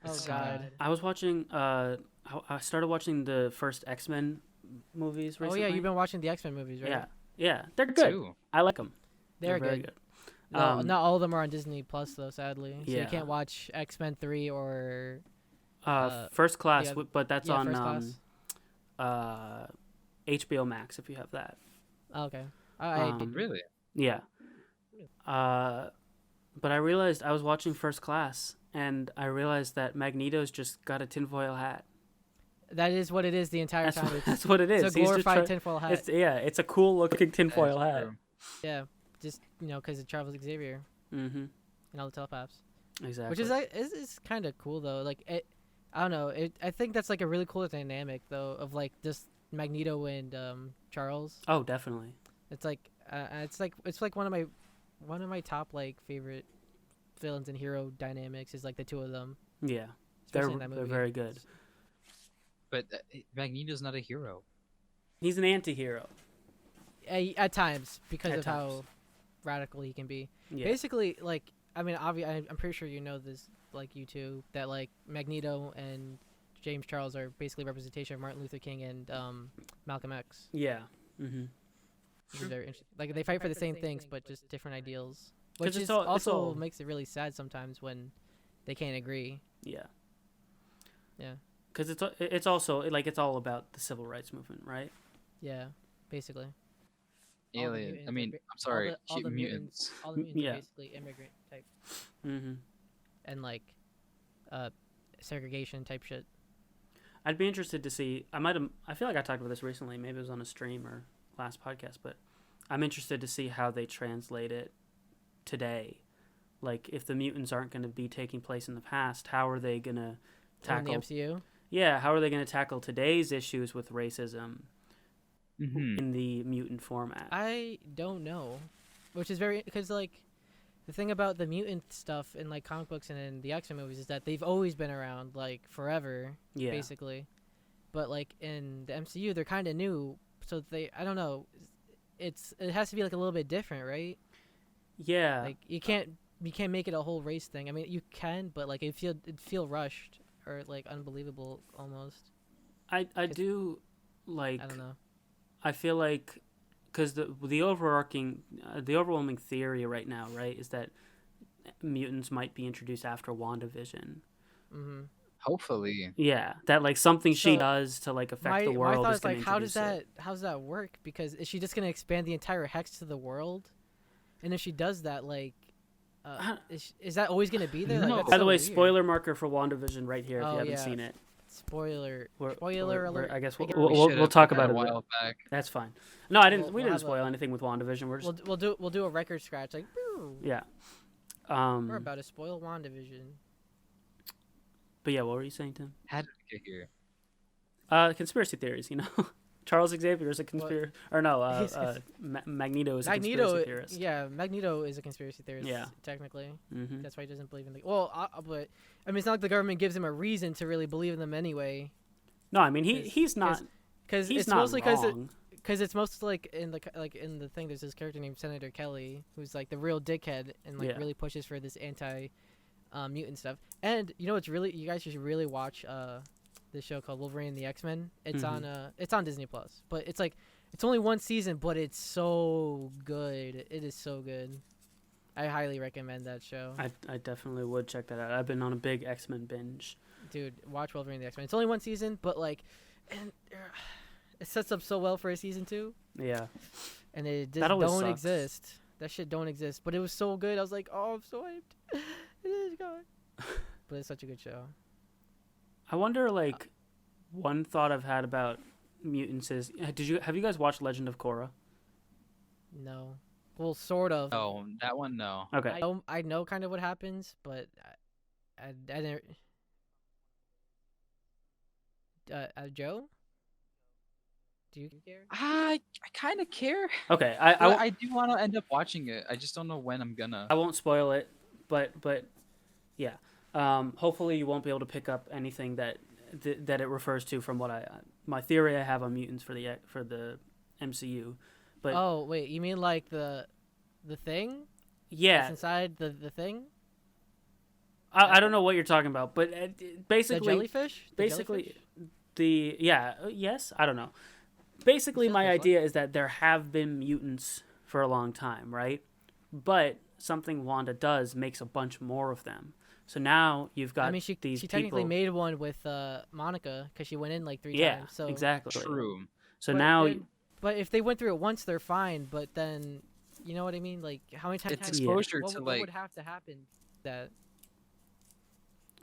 Oh God. I was watching. I started watching the first X-Men movies recently. Oh yeah, you've been watching the X-Men movies, right? Yeah, they're good. Too. I like them. They're very good. No, not all of them are on Disney Plus though, sadly. So yeah. you can't watch X-Men 3 or First Class, but that's on HBO Max if you have that. Oh, okay. Really? Yeah. But I realized I was watching First Class and I realized that Magneto's just got a tinfoil hat. That is what it is the entire time. That's what it is. It's a glorified tinfoil hat. It's a cool looking tinfoil hat. True. Yeah, just because it travels Xavier. Mm-hmm. And all the telepaths. Exactly. Which is kind of cool though. Like I don't know. I think that's like a really cool dynamic though of like just Magneto and Charles. Oh, definitely. It's like one of my top like favorite villains and hero dynamics is like the two of them. Yeah, they're very good. But Magneto's not a hero. He's an anti-hero. At times because of how radical he can be. Yeah. Basically, like I mean, I'm pretty sure you know this, like you two, that like Magneto and James Charles are basically representation of Martin Luther King and Malcolm X. Yeah. Mm-hmm. Like they fight for the same things, but just different ideals. Which also makes it really sad sometimes when they can't agree. Yeah. Yeah. Because it's also like it's all about the civil rights movement, right? Yeah, basically. Alien. I mean, I'm sorry, all the mutants. All the mutants Yeah. are basically immigrant type. Mm-hmm. And like, segregation type shit. I'd be interested to see. I feel like I talked about this recently. Maybe it was on a stream or last podcast, but I'm interested to see how they translate it today. Like, if the mutants aren't going to be taking place in the past, how are they going to tackle in the MCU? Yeah, how are they going to tackle today's issues with racism Mm-hmm. in the mutant format? I don't know, which is very because like the thing about the mutant stuff in like comic books and in the X-Men movies is that they've always been around like forever, basically. But like in the MCU, they're kind of new, so I don't know. It has to be like a little bit different, right? Yeah. Like you can't make it a whole race thing. I mean, you can, but like it'd feel rushed or like unbelievable almost. I do like. I don't know. I feel like because the overwhelming theory right now, right, is that mutants might be introduced after WandaVision. Mm-hmm. Hopefully. Yeah, that like something she does to like affect the world. My thought is like, how does that work? Because is she just gonna expand the entire hex to the world? And if she does that, like, is that always gonna be there? No. Like, By the way, weird. spoiler marker for WandaVision right here if you haven't seen it. Spoiler alert. I guess we'll talk about it a while back. That's fine. No, I didn't. We didn't spoil anything with WandaVision. We'll do a record scratch like. Yeah. We're about to spoil WandaVision. But yeah, what were you saying, Tim? How did we get here? Conspiracy theories. You know, Charles Xavier is a conspiracy. Or no, Magneto is a conspiracy theorist. Yeah, Magneto is a conspiracy theorist. Yeah. Technically, that's why he doesn't believe in the. Well, but I mean, it's not like the government gives him a reason to really believe in them anyway. No, I mean he's not. Because it's not mostly wrong. Because it's mostly like in the thing. There's this character named Senator Kelly who's like the real dickhead and like really pushes for this anti. Mutant stuff. And you know what's really, you guys should really watch this show called Wolverine and the X-Men. It's on Disney Plus. But it's like it's only one season, but it's so good. It is so good. I highly recommend that show. I definitely would check that out. I've been on a big X-Men binge. Dude, watch Wolverine and the X-Men. It's only one season, but like it sets up so well for a season 2. Yeah. And it just don't exist. That shit don't exist. But it was so good. I was like, "Oh, I'm so hyped." It is good. But it's such a good show. I wonder, like, one thought I've had about mutants is, have you guys watched Legend of Korra? No. Well, sort of. No, that one, no. Okay. I know kind of what happens, but I didn't. Joe? Do you care? I kind of care. Okay. I do want to end up watching it. I just don't know when I'm gonna. I won't spoil it, but yeah. Hopefully you won't be able to pick up anything that it refers to from what my theory I have on mutants for the MCU. But oh wait, you mean like the thing? Yeah. That's inside the thing? I don't know what you're talking about, but basically the jellyfish? Yes, I don't know. Basically my idea is that there have been mutants for a long time, right? But something Wanda does makes a bunch more of them. So now you've got she these technically made one with Monica because she went in like 3 times. So exactly. True. So but if they went through it once, they're fine. But then, you know what I mean? Like how many times? It's exposure to what would have to happen? That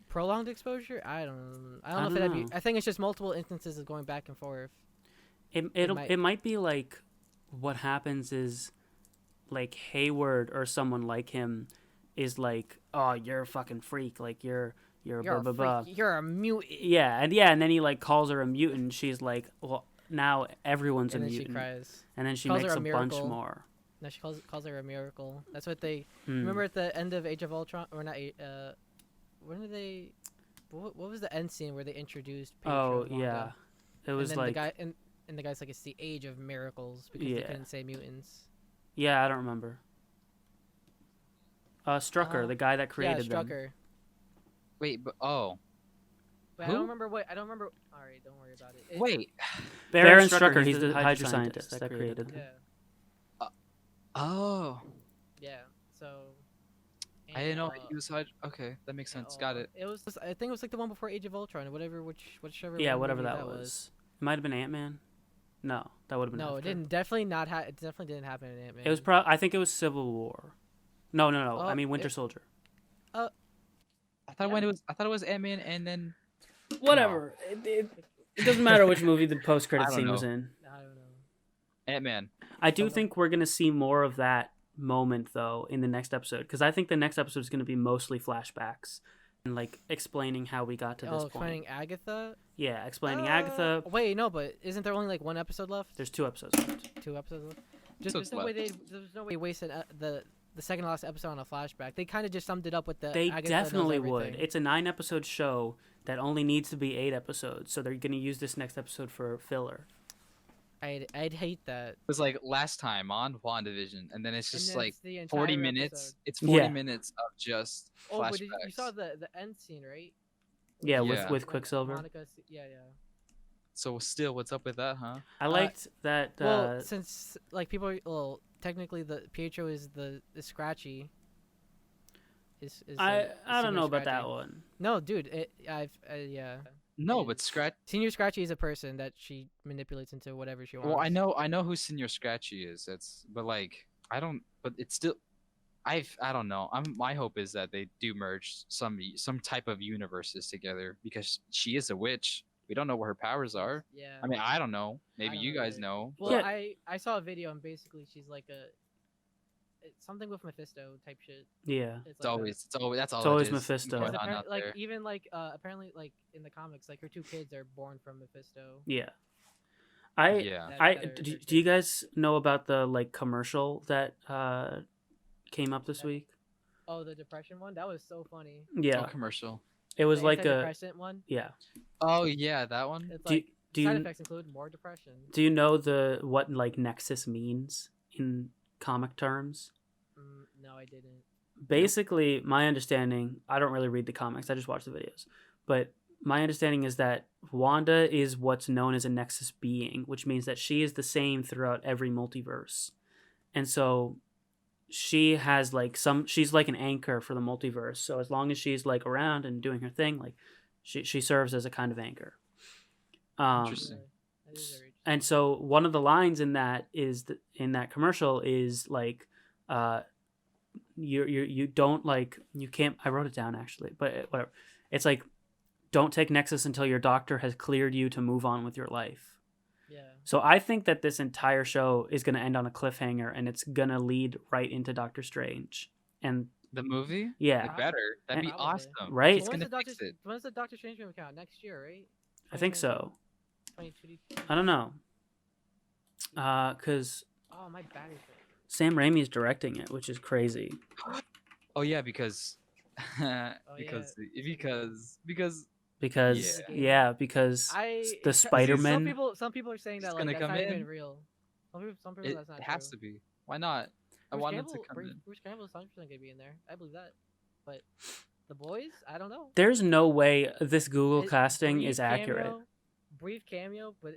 prolonged exposure? I don't know if that'd be. I think it's just multiple instances of going back and forth. It might be like what happens is like Hayward or someone like him is like, oh, you're a fucking freak, like you're blah blah blah. You're a mutant. Yeah, and then he like calls her a mutant. She's like, well, now everyone's a mutant. She cries. And then she makes a bunch more. No, she calls her a miracle. That's what they remember at the end of Age of Ultron, or not? When did they? What was the end scene where they introduced? Oh yeah, it was like and the guy's like, it's the age of miracles because they couldn't say mutants. Yeah, I don't remember. Strucker, the guy that created them. Strucker. Wait, but But I don't remember. All right, don't worry about it. Wait. Baron Strucker, he's the Hydra scientist that created them. Yeah. Oh. Yeah. So. I I didn't know he was side. Okay, that makes sense. Got it. It was. I think it was like the one before Age of Ultron, or whatever. Whichever. Yeah, one whatever movie that was. It might have been Ant-Man. No, that would have been. No, after. it didn't. Definitely not. It definitely didn't happen in Ant-Man. It was I think it was Civil War. No. I mean Winter Soldier. I thought it was Ant-Man and then. Whatever. No. It doesn't matter which movie the post-credit scene was in. I don't know. Ant-Man. I do think we're gonna see more of that moment though in the next episode, because I think the next episode is gonna be mostly flashbacks and like explaining how we got to this point. Explaining Agatha. Yeah, explaining Agatha. Wait, no, but isn't there only like one episode left? There's 2 episodes left. 2 episodes left. There's no way they wasted the second last episode on a flashback. They kind of just summed it up with the. They Agatha definitely would. It's a 9-episode show that only needs to be 8 episodes, so they're gonna use this next episode for filler. I'd hate that. It was like last time on WandaVision, and then it's just like 40 episode. minutes. It's 40 minutes of just flashbacks. But you saw the end scene, right? Yeah, with Quicksilver. Monica, yeah. So still, what's up with that, huh? I liked that. Well, since like people are, technically the Pietro is the Scratchy. I don't know about that one. No, dude, yeah. No, but Senior Scratchy is a person that she manipulates into whatever she wants. Well, I know who Senior Scratchy is. But like I don't. But it's still, I don't know. My hope is that they do merge some type of universes together, because she is a witch. We don't know what her powers are. Yeah. I mean, I don't know. Maybe you guys know. Well, yeah. I saw a video and basically she's like it's something with Mephisto type shit. Yeah. It's always that's all. It's always Mephisto. Apparently like in the comics, like her 2 kids are born from Mephisto. Yeah. Do you guys know about the like commercial that came up this week? Oh, the depression one? That was so funny. Yeah. Commercial. It was like a depressant one. Yeah. Oh yeah, that one. It's like side effects include more depression. Do you know what like Nexus means in comic terms? No, I didn't. Basically, my understanding, I don't really read the comics, I just watch the videos. But my understanding is that Wanda is what's known as a Nexus being, which means that she is the same throughout every multiverse. And so she has like she's like an anchor for the multiverse. So as long as she's like around and doing her thing, like she serves as a kind of anchor. Interesting. And so one of the lines in that in that commercial is like, you don't like, you can't, I wrote it down actually, but whatever. It's like, don't take Nexus until your doctor has cleared you to move on with your life. Yeah. So I think that this entire show is going to end on a cliffhanger, and it's going to lead right into Doctor Strange. And the movie? Yeah. It better. That'd be awesome. Right? It's going to fix it. When's the Doctor Strange movie come out? Next year, right? I think so. I don't know. Because my battery's Sam Raimi is directing it, which is crazy. Oh yeah, because the Spider-Man. Some people are saying that like that's not even real. Some people that's not true. It has to be. Why not? I want him to come in. Bruce Campbell's 100% gonna be in there. I believe that. But the boys, I don't know. There's no way this Google casting is accurate. Brief cameo, but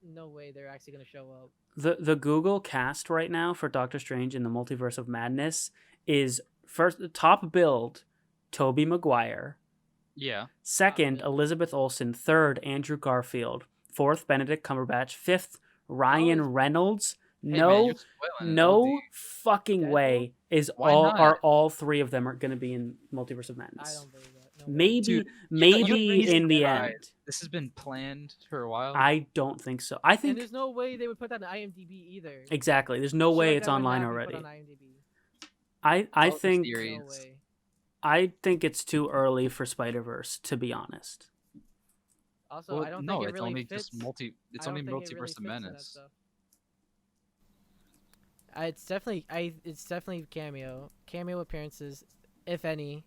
no way they're actually gonna show up. The Google cast right now for Doctor Strange in the Multiverse of Madness is first top billed, Tobey Maguire. Yeah. Second, Elizabeth Olsen. Third, Andrew Garfield. Fourth, Benedict Cumberbatch. Fifth, Ryan Reynolds. No fucking way are all 3 of them are going to be in Multiverse of Madness. I don't believe that. No maybe in the end. This has been planned for a while. I don't think so. I think there's no way they would put that in IMDb either. Exactly. There's no way it's online already. I think I think it's too early for Spider-Verse, to be honest. Also, I don't think it really fits. It's only Multiverse of Madness. It's definitely cameo appearances, if any.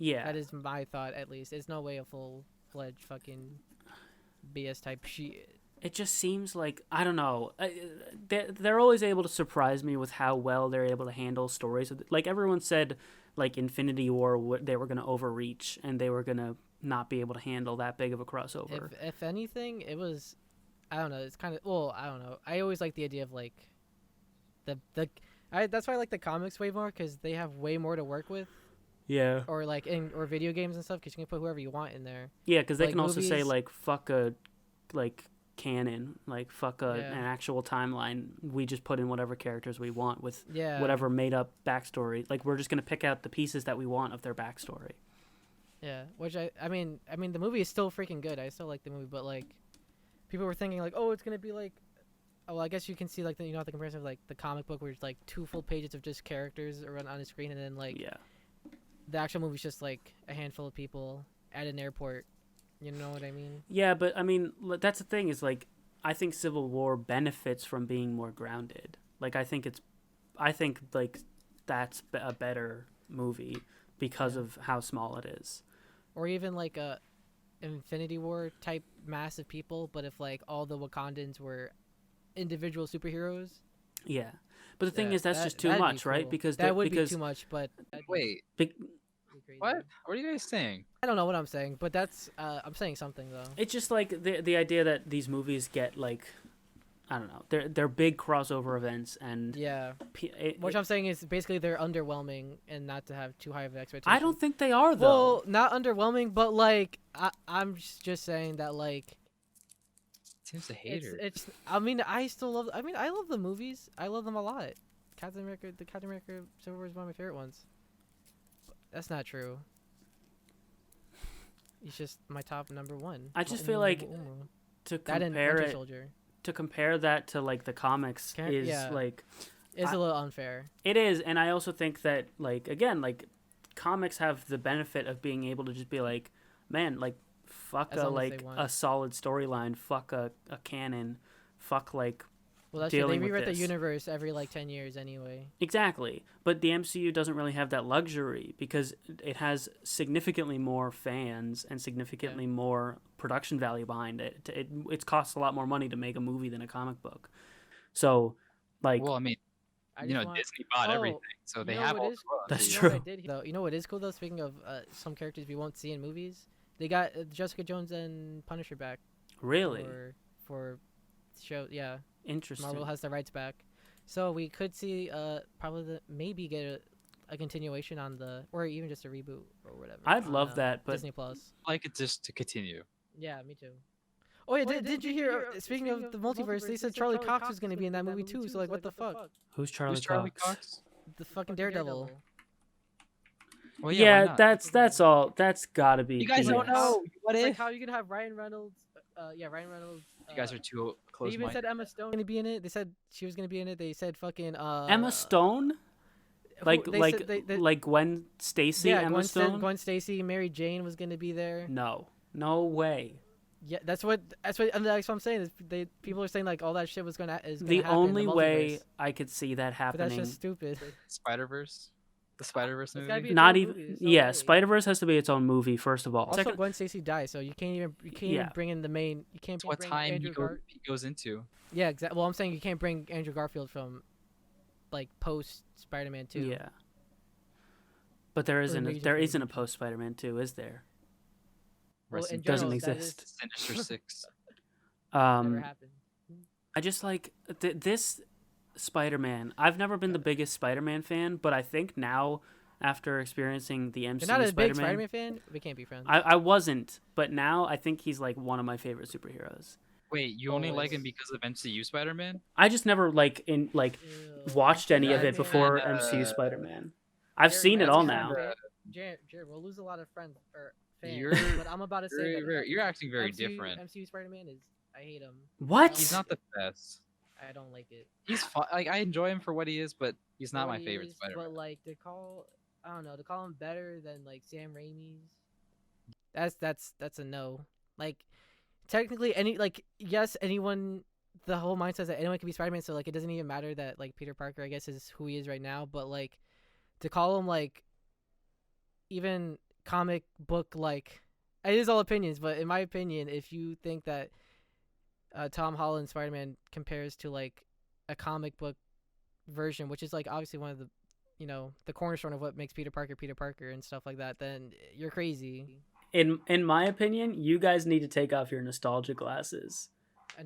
Yeah, that is my thought. At least there's no way a full-fledged fucking BS type shit. It just seems like, I don't know. They're always able to surprise me with how well they're able to handle stories. Like everyone said, like Infinity War, they were going to overreach and they were going to not be able to handle that big of a crossover. If anything, it was, I don't know. It's kind of, I don't know. I always like the idea of like That's why I like the comics way more because they have way more to work with. Yeah. Or or video games and stuff because you can put whoever you want in there. Yeah, because they can also say like fuck a canon, like fuck an actual timeline. We just put in whatever characters we want with whatever made up backstory. Like we're just gonna pick out the pieces that we want of their backstory. Yeah, which I mean the movie is still freaking good. I still like the movie, but like people were thinking like, oh, it's gonna be like, oh, well, I guess you can see like the comparison of like the comic book where it's like 2 full pages of just characters run on the screen, and then like the actual movie's just like a handful of people at an airport. You know what I mean? Yeah, but I mean, that's the thing is like, I think Civil War benefits from being more grounded. Like, I think like that's a better movie because of how small it is. Or even like a Infinity War type mass of people, but if like all the Wakandans were individual superheroes. Yeah, but the thing is, that's just too much, right? Cool. Because that would be too much. But wait. What are you guys saying? I don't know what I'm saying, but that's I'm saying something though. It's just like the idea that these movies get like, I don't know, they're big crossover events, and what I'm saying is basically they're underwhelming and not to have too high of an expectation. I don't think they are though. Well, not underwhelming, but like I'm just saying that like. Seems a hater. It's I mean I still love. I mean I love the movies. I love them a lot. The Captain America Civil War is one of my favorite ones. That's not true. He's just my top number 1. I just feel like to compare that to like the comics is like it's a little unfair. It is, and I also think that like again like comics have the benefit of being able to just be like, man, like fuck a solid storyline, fuck a canon, fuck like. Well, that's true. They rewrite the universe every like 10 years anyway. Exactly. But the MCU doesn't really have that luxury because it has significantly more fans and significantly more production value behind it. It costs a lot more money to make a movie than a comic book. So, like... Well, I mean, Disney bought everything, so they have all the That's true. You know what is cool, though? Speaking of some characters we won't see in movies, they got Jessica Jones and Punisher back. Really? For show, yeah. Interesting. Marvel has the rights back, so we could see probably maybe get a continuation on or even just a reboot or whatever. I'd love that, but Disney Plus. I'd like it just to continue. Yeah, me too. Oh yeah, did you hear? Speaking of the multiverse, they said Charlie Cox was going to be in that movie too. So like, what the fuck? Who's Charlie Cox? The fucking Daredevil. Well, yeah, that's all. That's gotta be. You guys don't know. What if? Like how you gonna have Ryan Reynolds? Ryan Reynolds. You guys are too close. They even said Emma Stone gonna be in it. They said she was gonna be in it. They said fucking Emma Stone. Like Gwen Stacy. Yeah, Emma Stone. Gwen Stacy. Mary Jane was gonna be there. No way. Yeah, that's what I'm saying. Is people are saying like all that shit is gonna happen. The only way I could see that happening. But that's just stupid. Spider-Verse. The Spider-Verse movie. Not even. Yeah, Spider-Verse has to be its own movie first of all. Also, Gwen Stacy dies, so you can't even bring in the main. You can't. What time he goes into? Yeah, exactly. Well, I'm saying you can't bring Andrew Garfield from, like, post Spider-Man 2. Yeah. But there isn't a post Spider-Man 2, is there? Well, it doesn't exist. Sinister Six. Never happened. I just like this Spider-Man. I've never been the biggest Spider-Man fan, but I think now, after experiencing the MCU, you're not a big Spider-Man fan. We can't be friends. I wasn't, but now I think he's like one of my favorite superheroes. Wait, you only like him because of MCU Spider-Man? I just never watched any of it before MCU Spider-Man. I've seen it all now. Jared, we'll lose a lot of friends or fans, but I'm about to say you're acting very different. MCU Spider-Man I hate him. What? He's not the best. I don't like it. He's fun. Like I enjoy him for what he is, but he's not my favorite Spider-Man. But like to call him better than like Sam Raimi's. That's a no. Like technically anyone. The whole mindset is that anyone can be Spider-Man, so like it doesn't even matter that like Peter Parker I guess is who he is right now. But like to call him like even comic book like it is all opinions, but in my opinion, if you think that Tom Holland Spider-Man compares to like a comic book version, which is like obviously one of the the cornerstone of what makes Peter Parker and stuff like that, then you're crazy. In my opinion, you guys need to take off your nostalgia glasses.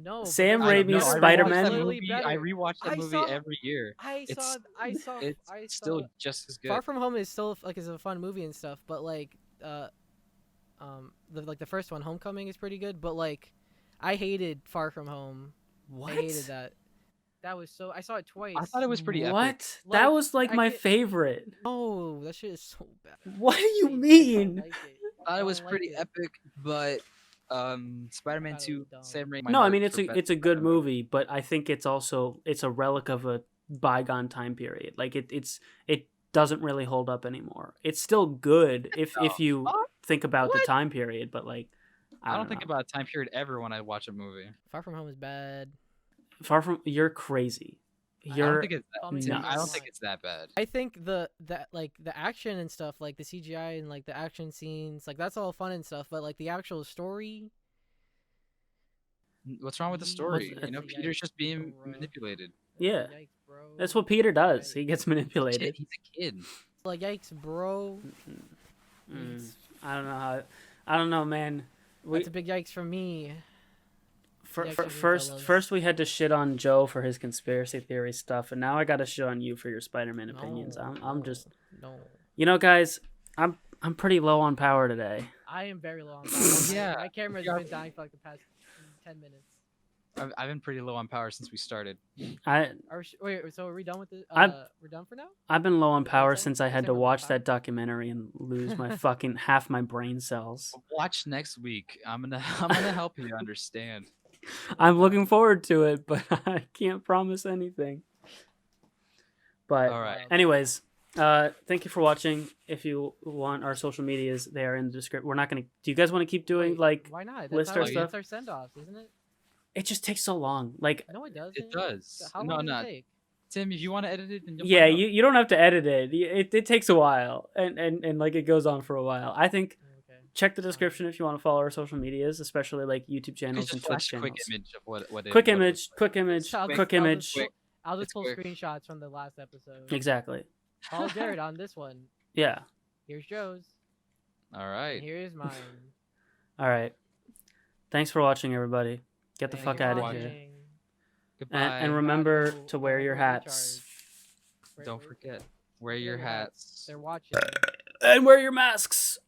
No, Sam because Raimi's I Spider-Man. rewatch that movie every year. I saw. It's still just as good. Far From Home is still like is a fun movie and stuff, but like the first one, Homecoming, is pretty good. But like, I hated Far From Home. What? I hated that. That was so. I saw it twice. I thought it was pretty epic. What? That was like my favorite. Oh, that shit is so bad. What do you mean? I thought it was pretty epic, but Spider-Man 2, Sam Raimi. No, I mean it's a good movie, but I think it's a relic of a bygone time period. Like it doesn't really hold up anymore. It's still good if you think about the time period, but like I don't think about a time period ever when I watch a movie. Far From Home is bad. You're crazy. I don't think it's that bad. I think the action and stuff, like the CGI and like the action scenes, like that's all fun and stuff, but like the actual story. What's wrong with the story? Peter's just being manipulated. Yeah. Yikes, bro. That's what Peter does. He gets manipulated. He's a kid. Like, yikes, bro. I don't know, man. That's a big yikes from me. First we had to shit on Joe for his conspiracy theory stuff, and now I gotta shit on you for your Spider-Man opinions. I'm just guys, I'm pretty low on power today. I am very low on power. Yeah, my camera's been dying for like the past 10 minutes. I've been pretty low on power since we started. Wait, so are we done with this? We're done for now? I've been low on power since I had to watch that documentary and lose my fucking half my brain cells. Watch next week. I'm gonna help you understand. I'm looking forward to it, but I can't promise anything. But all right. Anyways, thank you for watching. If you want our social medias, they are in the description. We're not gonna. Do you guys want to keep doing why not? List our stuff? That's our send-offs, isn't it? It just takes so long. Like no, it doesn't. It does. How long does it take? Tim, if you want to edit it, then you don't have to edit it. It takes a while, and like it goes on for a while. I think. Check the description if you want to follow our social medias, especially like YouTube channels and Twitch channels. Quick image of what quick image. I'll just pull screenshots from the last episode. Exactly. Follow Jared on this one. Yeah. Here's Joe's. All right. And here's mine. All right. Thanks for watching, everybody. Get the fuck out of here. Goodbye. And remember to wear your hats. Don't forget. Wear your hats. They're watching. And wear your masks.